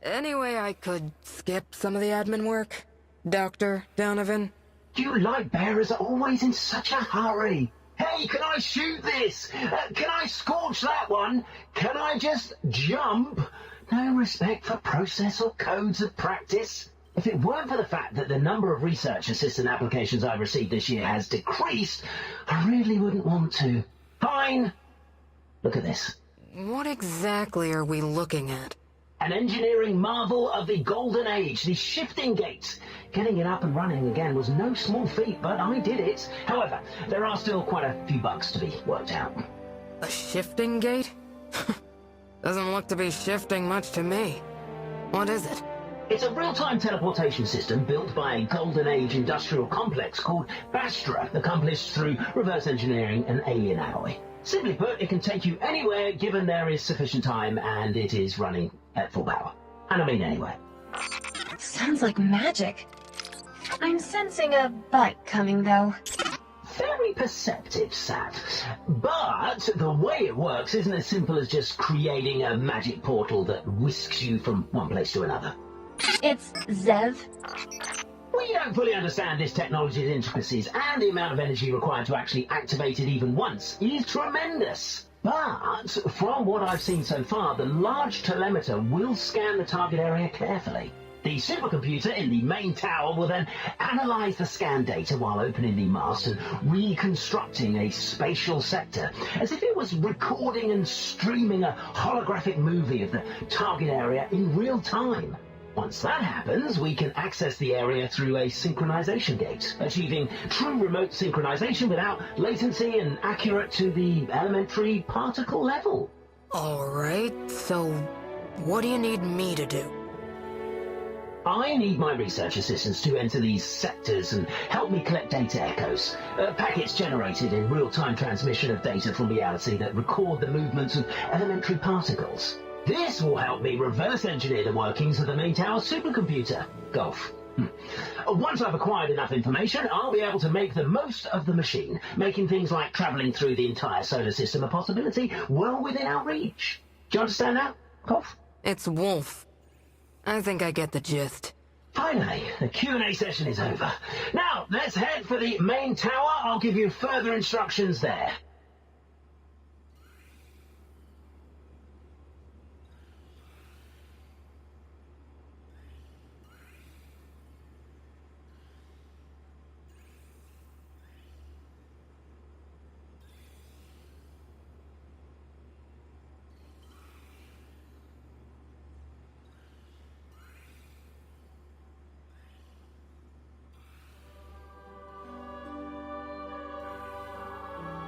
Anyway, I could skip some of the admin work, Dr. Donovan. You light bearers are always in such a hurry. Hey, can I shoot this? Can I scorch that one? Can I just jump? No respect for process or codes of practice. If it weren't for the fact that the number of research assistant applications I've received this year has decreased, I really wouldn't want to. Fine. Look at this. What exactly are we looking at? An engineering marvel of the Golden Age, the shifting gate. Getting it up and running again was no small feat, but I did it. However, there are still quite a few bugs to be worked out. A shifting gate? Doesn't look to be shifting much to me. What is it? It's a real-time teleportation system built by a Golden Age industrial complex called Bastra, accomplished through reverse engineering and alien alloy. Simply put, it can take you anywhere given there is sufficient time and it is running at full power. And I mean anywhere. Sounds like magic. I'm sensing a but coming, though. Very perceptive, Sat. But the way it works isn't as simple as just creating a magic portal that whisks you from one place to another. It's Zev. We don't fully understand this technology's intricacies, and the amount of energy required to actually activate it even once is tremendous. But, from what I've seen so far, the large telemeter will scan the target area carefully. The supercomputer in the main tower will then analyze the scan data while opening the mast and reconstructing a spatial sector, as if it was recording and streaming a holographic movie of the target area in real time. Once that happens, we can access the area through a synchronization gate, achieving true remote synchronization without latency and accurate to the elementary particle level. Alright, so what do you need me to do? I need my research assistants to enter these sectors and help me collect data echoes, packets generated in real-time transmission of data from reality that record the movements of elementary particles. This will help me reverse engineer the workings of the main tower supercomputer, Golf. Once I've acquired enough information, I'll be able to make the most of the machine, making things like traveling through the entire solar system a possibility well within our reach. Do you understand that, Golf? It's Wolf. I think I get the gist. Finally, the Q&A session is over. Now, let's head for the main tower. I'll give you further instructions there.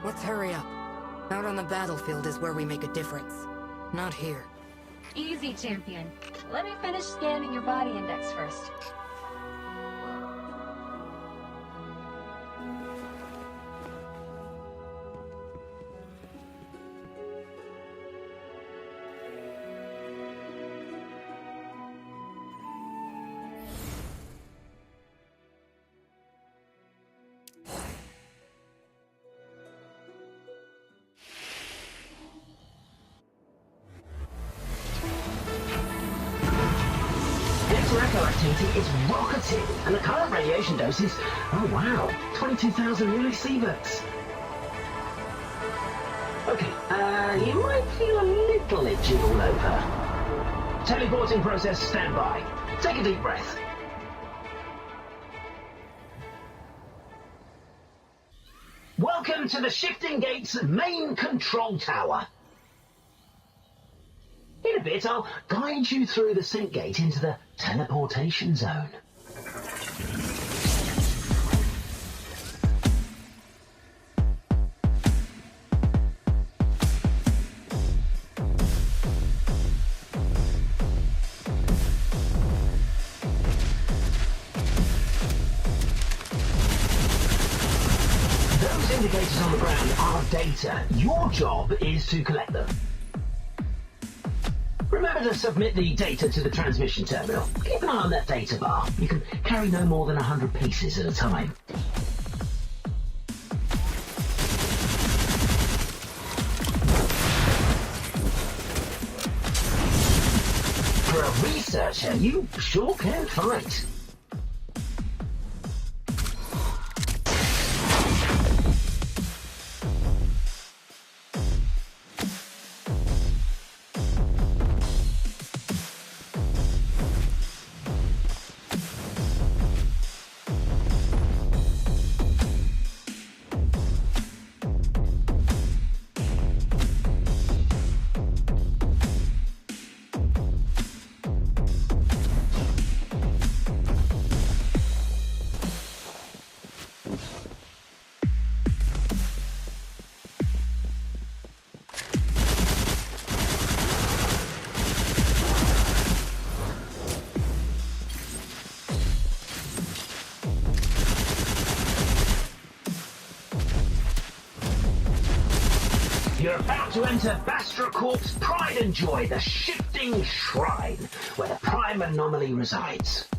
Let's hurry up. Out on the battlefield is where we make a difference. Not here. Easy, champion. Let me finish scanning your body index first. Echo activity is rocketing, and the current radiation dose is, oh wow, 22,000 millisieverts. Okay, you might feel a little itchy all over. Teleporting process standby. Take a deep breath. Welcome to the Shifting Gates main control tower. In a bit, I'll guide you through the sync gate into the teleportation zone. Those indicators on the ground are data. Your job is to collect them. Remember to submit the data to the transmission terminal. Keep an eye on that data bar. You can carry no more than 100 pieces at a time. For a researcher, you sure can fight. You're about to enter Bastra Corp's pride and joy, the Shifting Shrine, where the Prime Anomaly resides.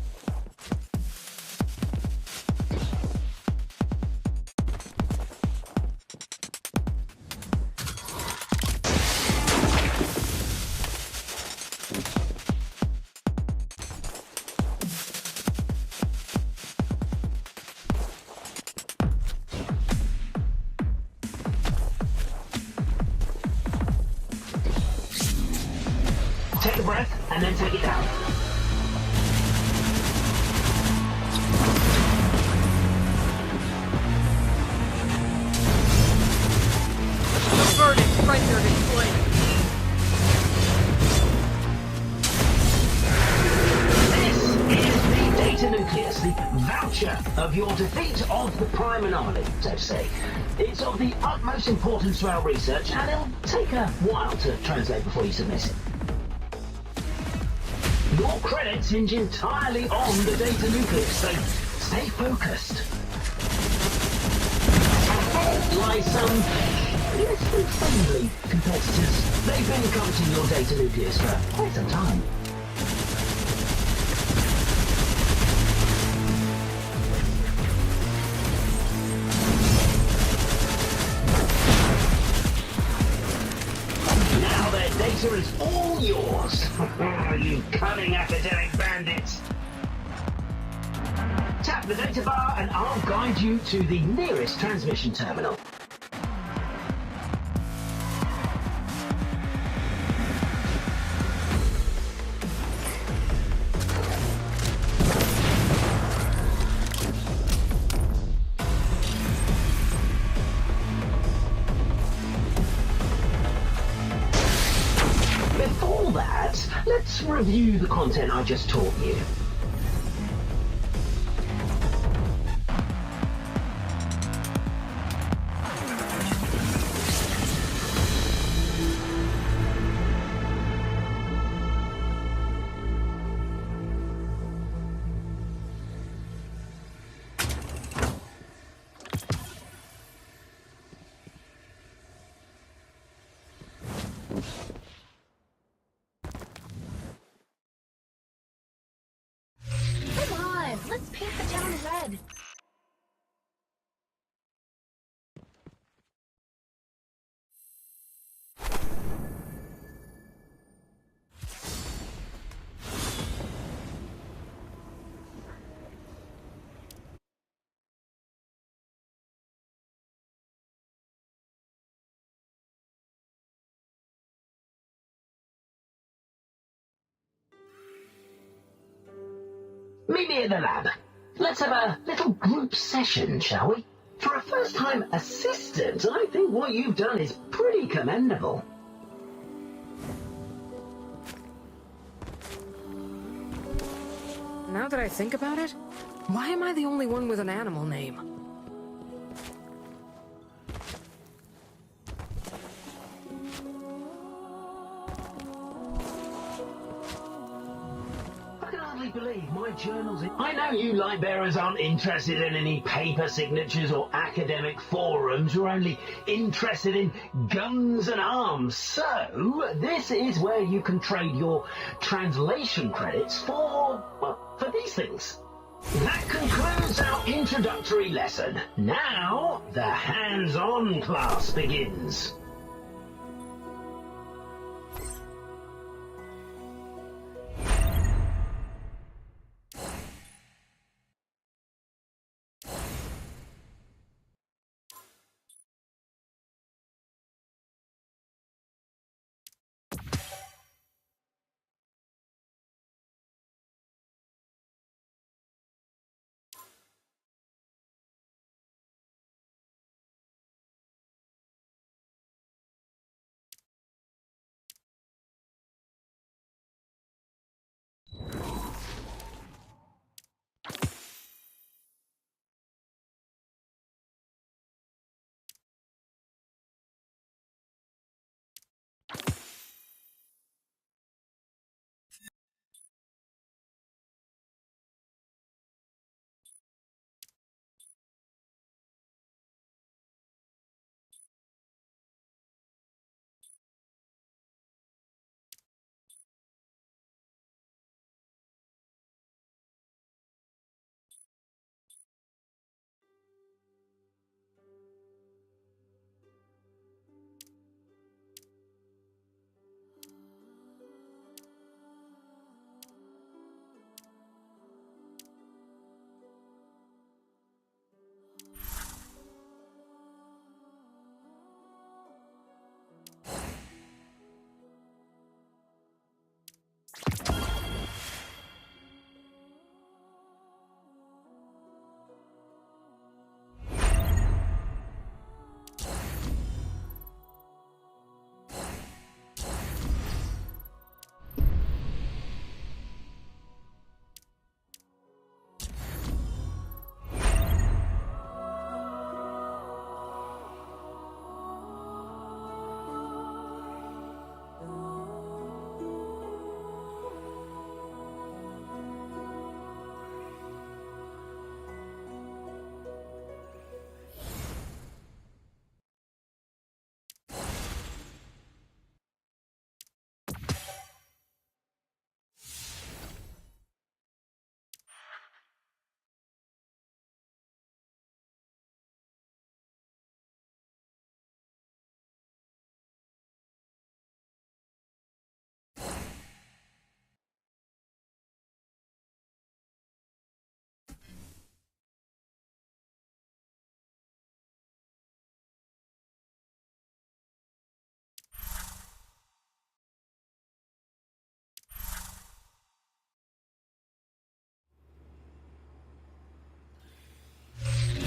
Take a breath, and then take it down. The verdict rendered in flame. This is the data nucleus, the voucher of your defeat of the Prime Anomaly, so to say. It's of the utmost importance to our research, and it'll take a while to translate before you submit it. Your credits hinge entirely on the data nucleus, so stay focused. Ahead lie some less than friendly competitors. They've been coveting your data nucleus for quite some time. Now their data is all yours. You cunning academic bandits. Tap the data bar and I'll guide you to the nearest transmission terminal. Before that, let's review the content I just taught you. Meet me at the lab. Let's have a little group session, shall we? For a first-time assistant, I think what you've done is pretty commendable. Now that I think about it, why am I the only one with an animal name? I can hardly believe my journal's in... I know you light bearers aren't interested in any paper signatures or academic forums. You're only interested in guns and arms. So, this is where you can trade your translation credits for, well, for these things. That concludes our introductory lesson. Now, the hands-on class begins.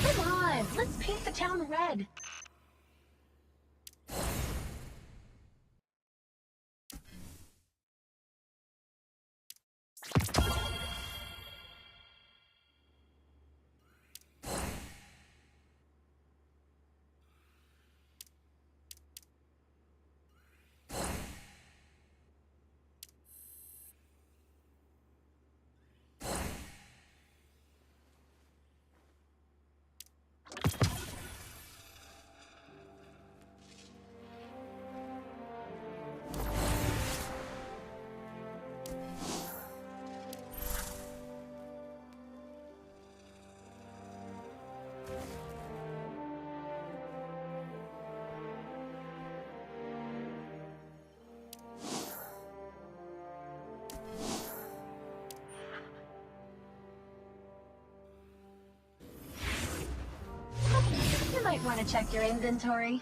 Come on, let's paint the town red. You might want to check your inventory.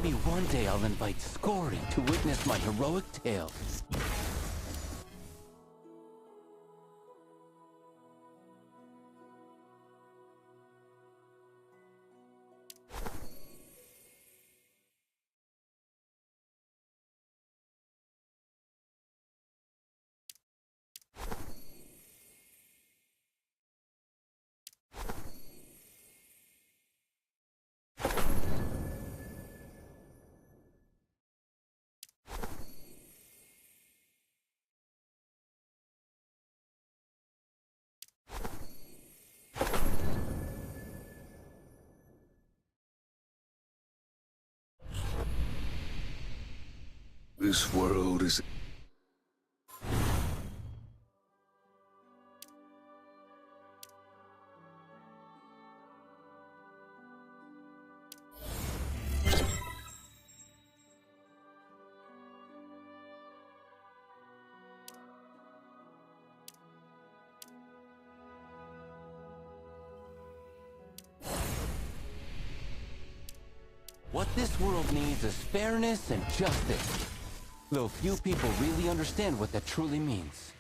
Maybe one day I'll invite Scory to witness my heroic tale. This world is... What this world needs is fairness and justice. Though few people really understand what that truly means.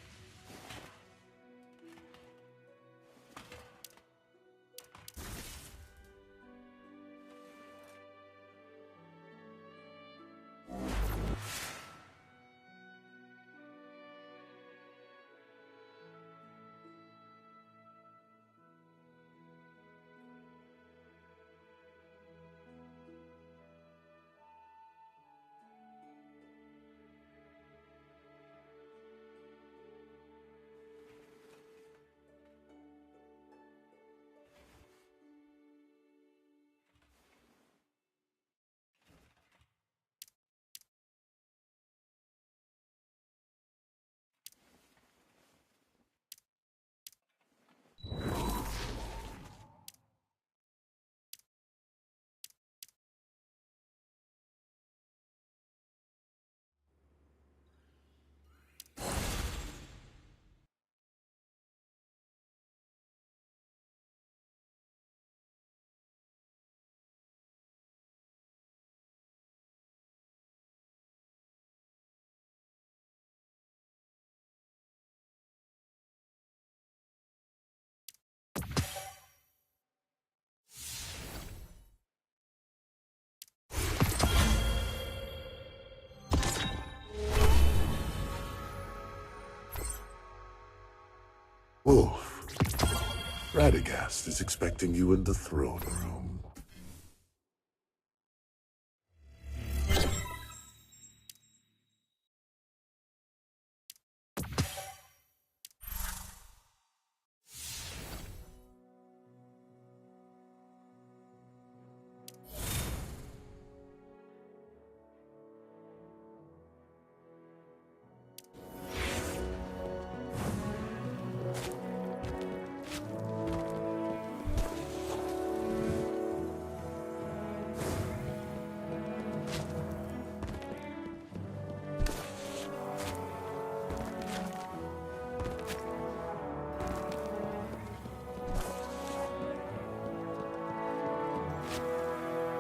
Wolf, Radagast is expecting you in the throne room.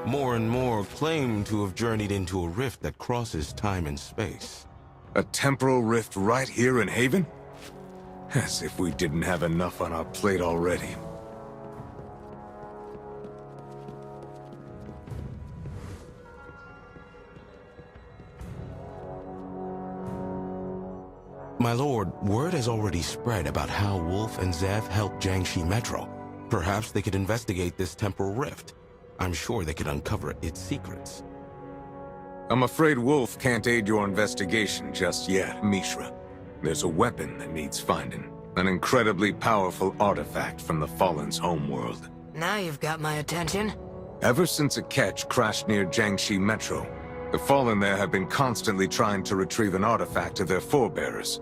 More and more claim to have journeyed into a rift that crosses time and space. A temporal rift right here in Haven? As if we didn't have enough on our plate already. My lord, word has already spread about how Wolf and Zev helped Jiangxi Metro. Perhaps they could investigate this temporal rift. I'm sure they could uncover its secrets. I'm afraid Wolf can't aid your investigation just yet, Mishra. There's a weapon that needs finding. An incredibly powerful artifact from the Fallen's homeworld. Now you've got my attention. Ever since a ketch crashed near Jiangxi Metro, the Fallen there have been constantly trying to retrieve an artifact of their forebearers.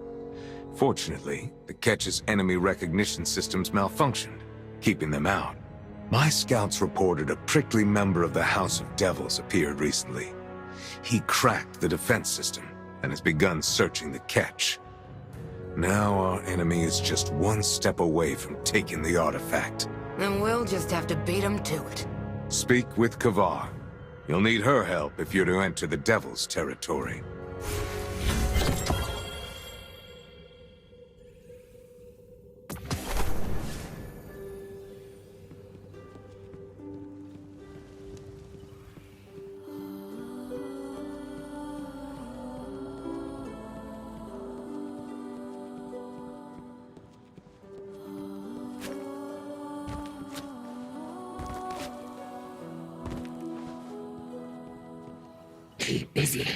Fortunately, the ketch's enemy recognition systems malfunctioned, keeping them out. My scouts reported a prickly member of the House of Devils appeared recently. He cracked the defense system and has begun searching the ketch. Now our enemy is just one step away from taking the artifact. Then we'll just have to beat him to it. Speak with Kavar. You'll need her help if you're to enter the Devil's territory. Keep busy.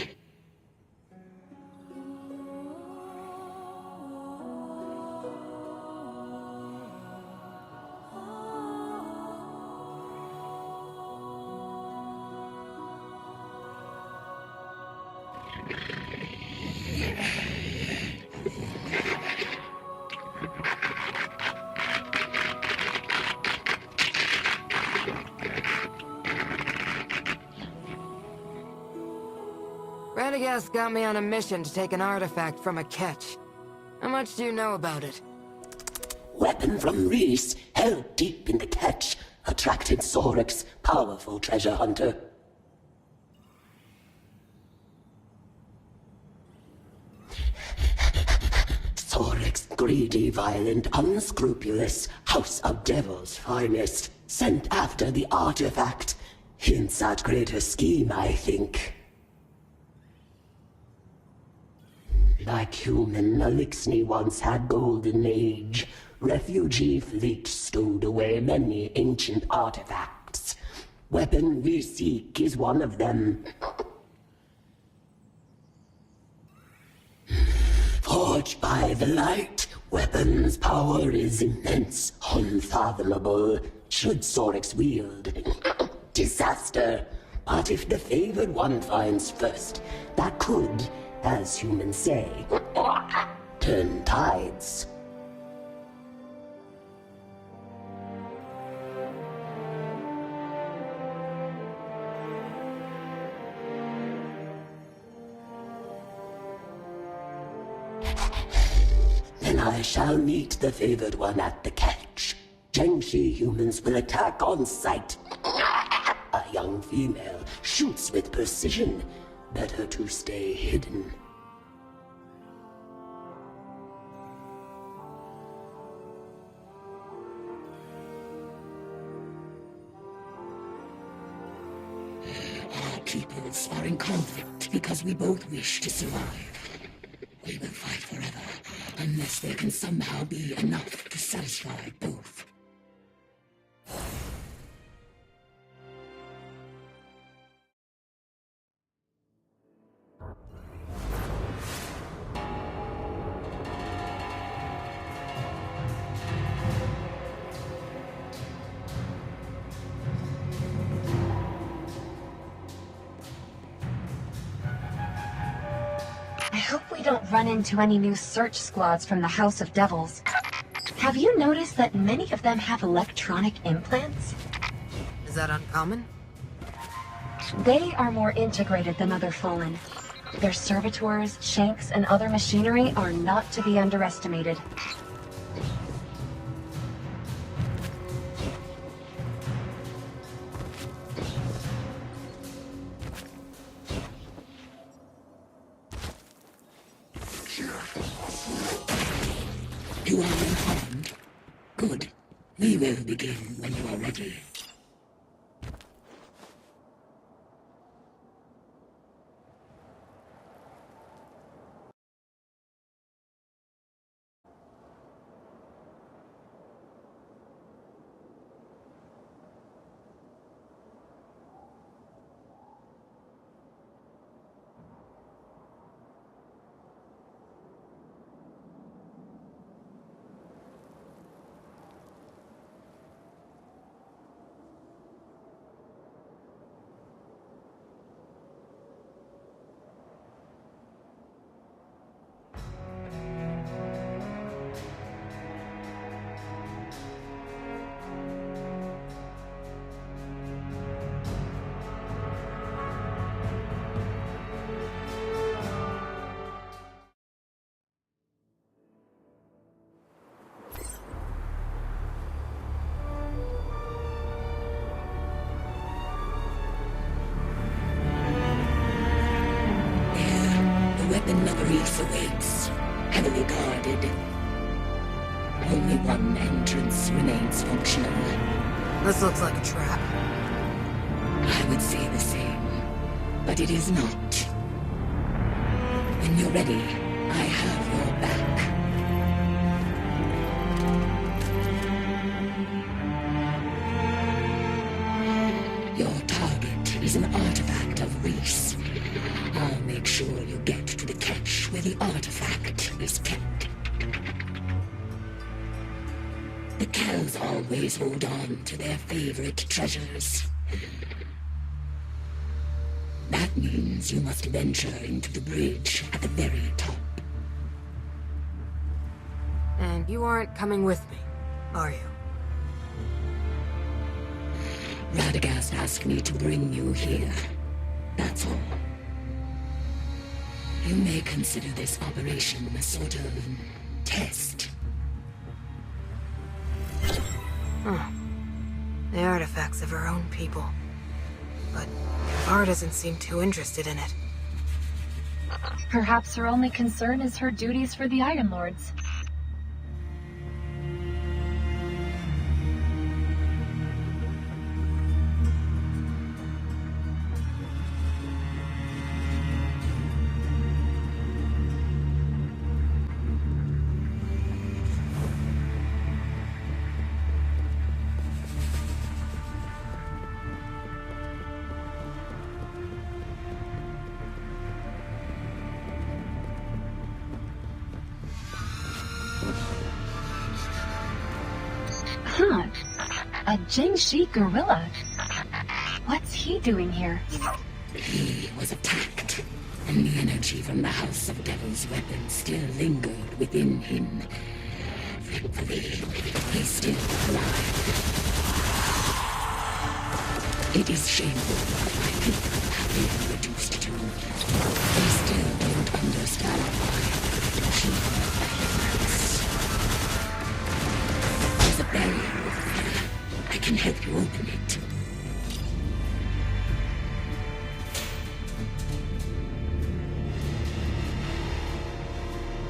Radagast got me on a mission to take an artifact from a ketch. How much do you know about it? Weapon from Reese, held deep in the catch, attracted Sorix, powerful treasure hunter. Sorix, greedy, violent, unscrupulous, House of Devils finest, sent after the artifact. Hints at greater scheme, I think. Like human, Elixni once had golden age. Refugee fleet stowed away many ancient artifacts. Weapon we seek is one of them. Forged by the light, weapon's power is immense, unfathomable. Should Sorix wield disaster. But if the favored one finds first, that could, as humans say, turn tides. Then I shall meet the favored one at the catch. Jiangshi humans will attack on sight. A young female shoots with precision. Better to stay hidden. Our peoples are in conflict because we both wish to survive. We will fight forever, unless there can somehow be enough to satisfy both. I hope we don't run into any new search squads from the House of Devils. Have you noticed that many of them have electronic implants? Is that uncommon? They are more integrated than other Fallen. Their servitors, shanks, and other machinery are not to be underestimated. You are unharmed. Good. We will begin when you are ready. Another reef awaits, heavily guarded. Only one entrance remains functional. This looks like a trap. I would say the same, but it is not. When you're ready, I have your back. Your target is an artifact of Reese. I'll make sure you get to the cache where the artifact is kept. The Kells always hold on to their favorite treasures. That means you must venture into the bridge at the very top. And you aren't coming with me, are you? Radagast asked me to bring you here. That's all. You may consider this operation a sort of test. Huh. The artifacts of her own people. But Kavar doesn't seem too interested in it. Perhaps her only concern is her duties for the Item Lords. Huh. A Jingshi gorilla. What's he doing here? He was attacked, and the energy from the House of Devil's weapon still lingered within him. Thankfully, he's still alive. It is shameful what my people have been reduced to. They still don't understand why she was. There's a barrier over there. I can help you open it.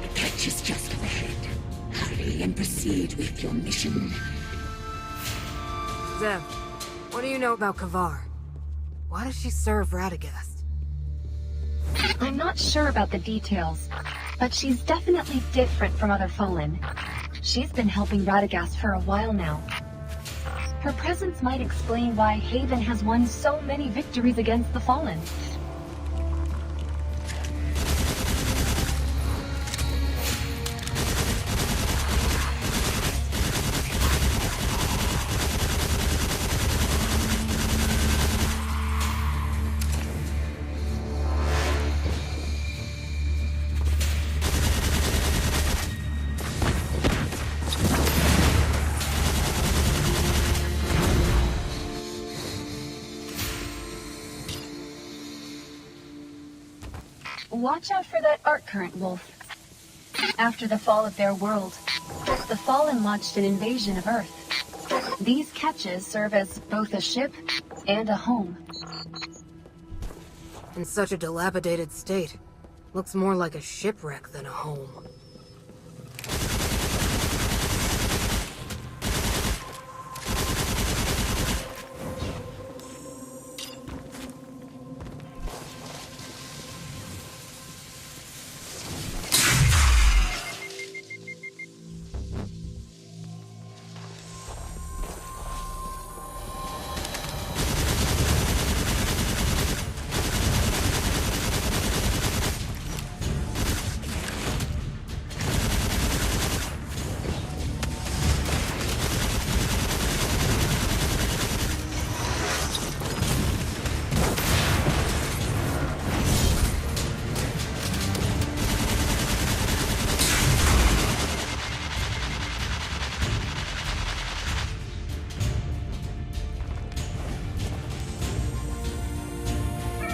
The catch is just up ahead. Hurry and proceed with your mission. Zev, what do you know about Kavar? Why does she serve Radagast? I'm not sure about the details, but she's definitely different from other Fallen. She's been helping Radagast for a while now. Her presence might explain why Haven has won so many victories against the Fallen. Watch out for that art current, Wolf. After the fall of their world, the Fallen launched an invasion of Earth. These catches serve as both a ship and a home. In such a dilapidated state. Looks more like a shipwreck than a home.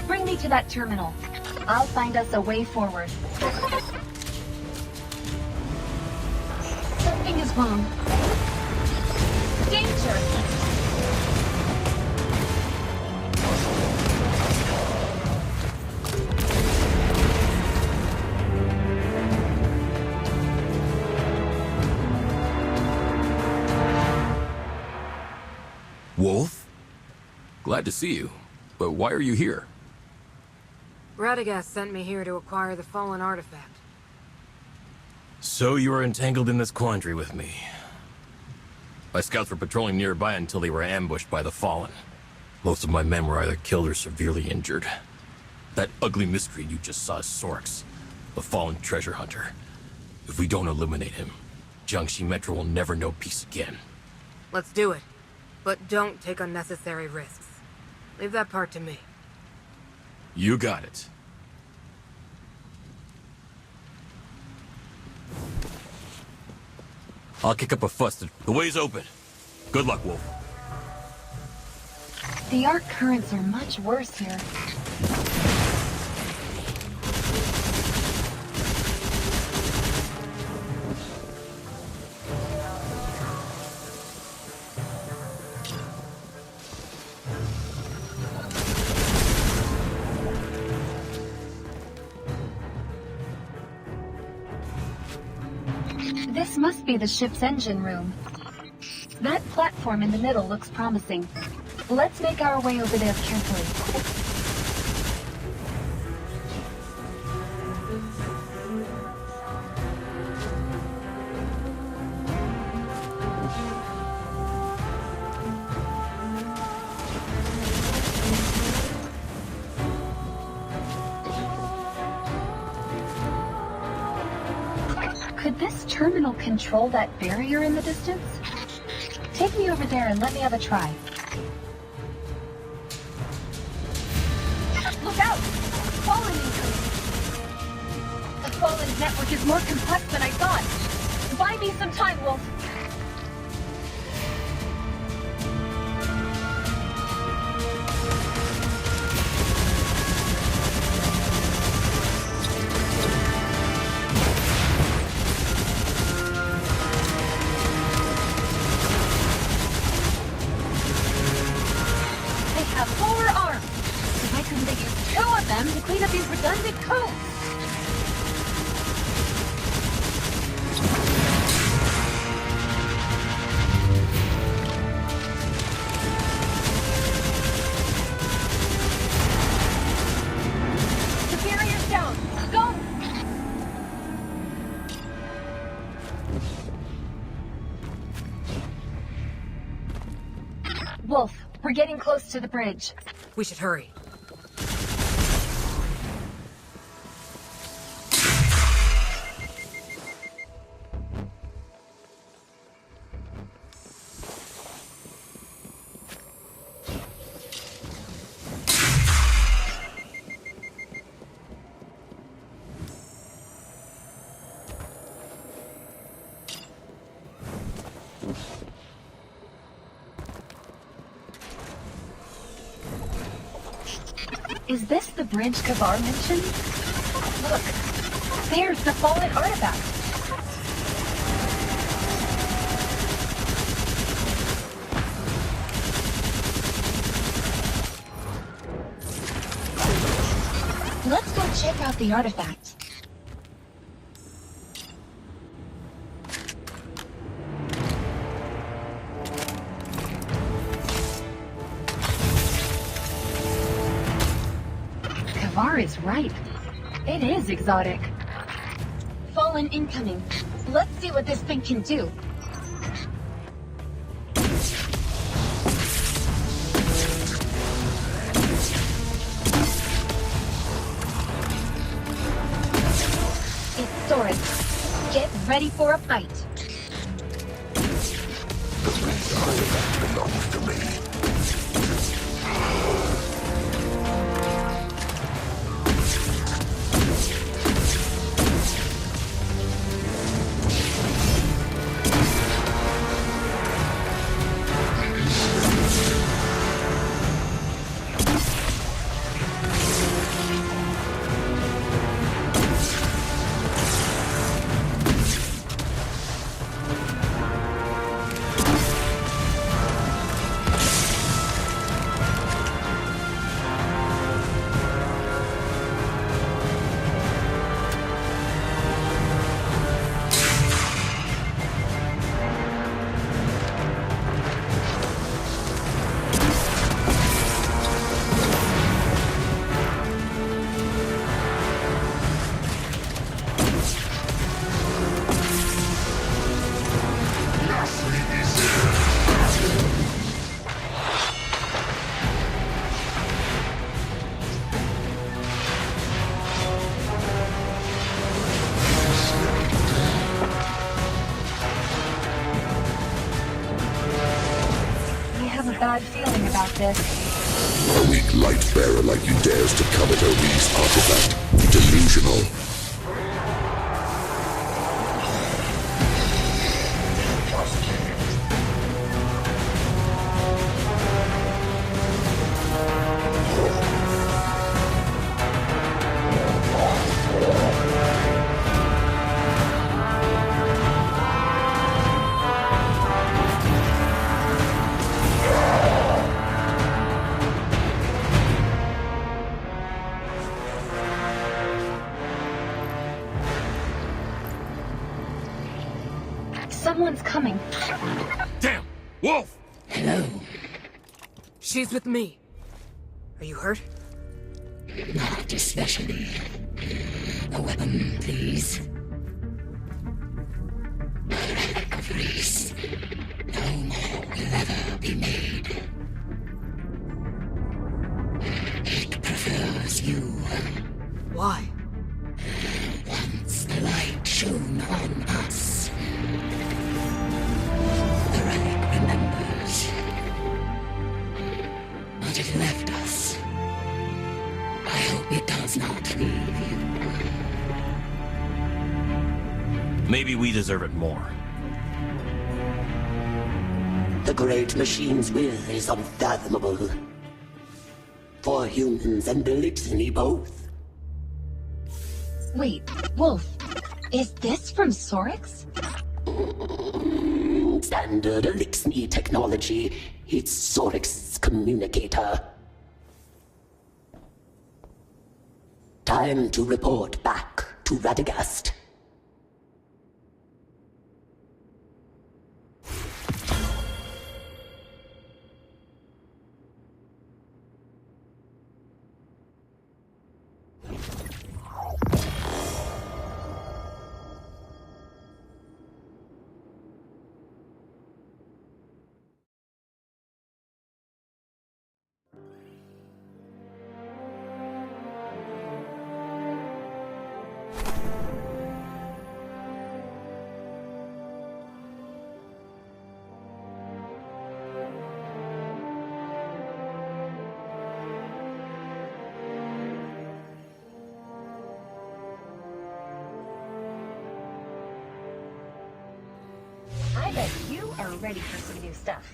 Bring me to that terminal. I'll find us a way forward. Something is wrong. Danger! Glad to see you. But why are you here? Radagast sent me here to acquire the fallen artifact. So you were entangled in this quandary with me. My scouts were patrolling nearby until they were ambushed by the Fallen. Most of my men were either killed or severely injured. That ugly mystery you just saw is Sorks, the Fallen treasure hunter. If we don't eliminate him, Jiangxi Metro will never know peace again. Let's do it. But don't take unnecessary risks. Leave that part to me. You got it. I'll kick up a fuss. The way's open. Good luck, Wolf. The arc currents are much worse here. This must be the ship's engine room. That platform in the middle looks promising. Let's make our way over there carefully. Could this terminal control that barrier in the distance? Take me over there and let me have a try. Look out! Fallen incoming! The Fallen's network is more complex than I thought. Buy me some time, Wolf. To clean up these redundant codes. The barrier's down. Go! Wolf, we're getting close to the bridge. We should hurry. Is this the bridge Kavar mentioned? Look, there's the fallen artifact. Let's go check out the artifact. Kavar is right. It is exotic. Fallen incoming. Let's see what this thing can do. It's Soren. Get ready for a fight. The artifact belongs to me. odd feeling about this. A weak light bearer like you dares to covet Odie's artifact. Delusional. Someone's coming. Damn! Wolf! Hello. She's with me. Are you hurt? Not especially. A weapon, please. Relic of Reese. No more will ever be made. It prefers you. Why? Once the light shone on us. The relic remembers. But it left us. I hope it does not leave you. Maybe we deserve it more. The great machine's will is unfathomable. For humans and Elixir both. Wait, Wolf, is this from Sorix? Standard Elixir technology. It's Sorix's communicator. Time to report back to Radagast. I bet you are ready for some new stuff.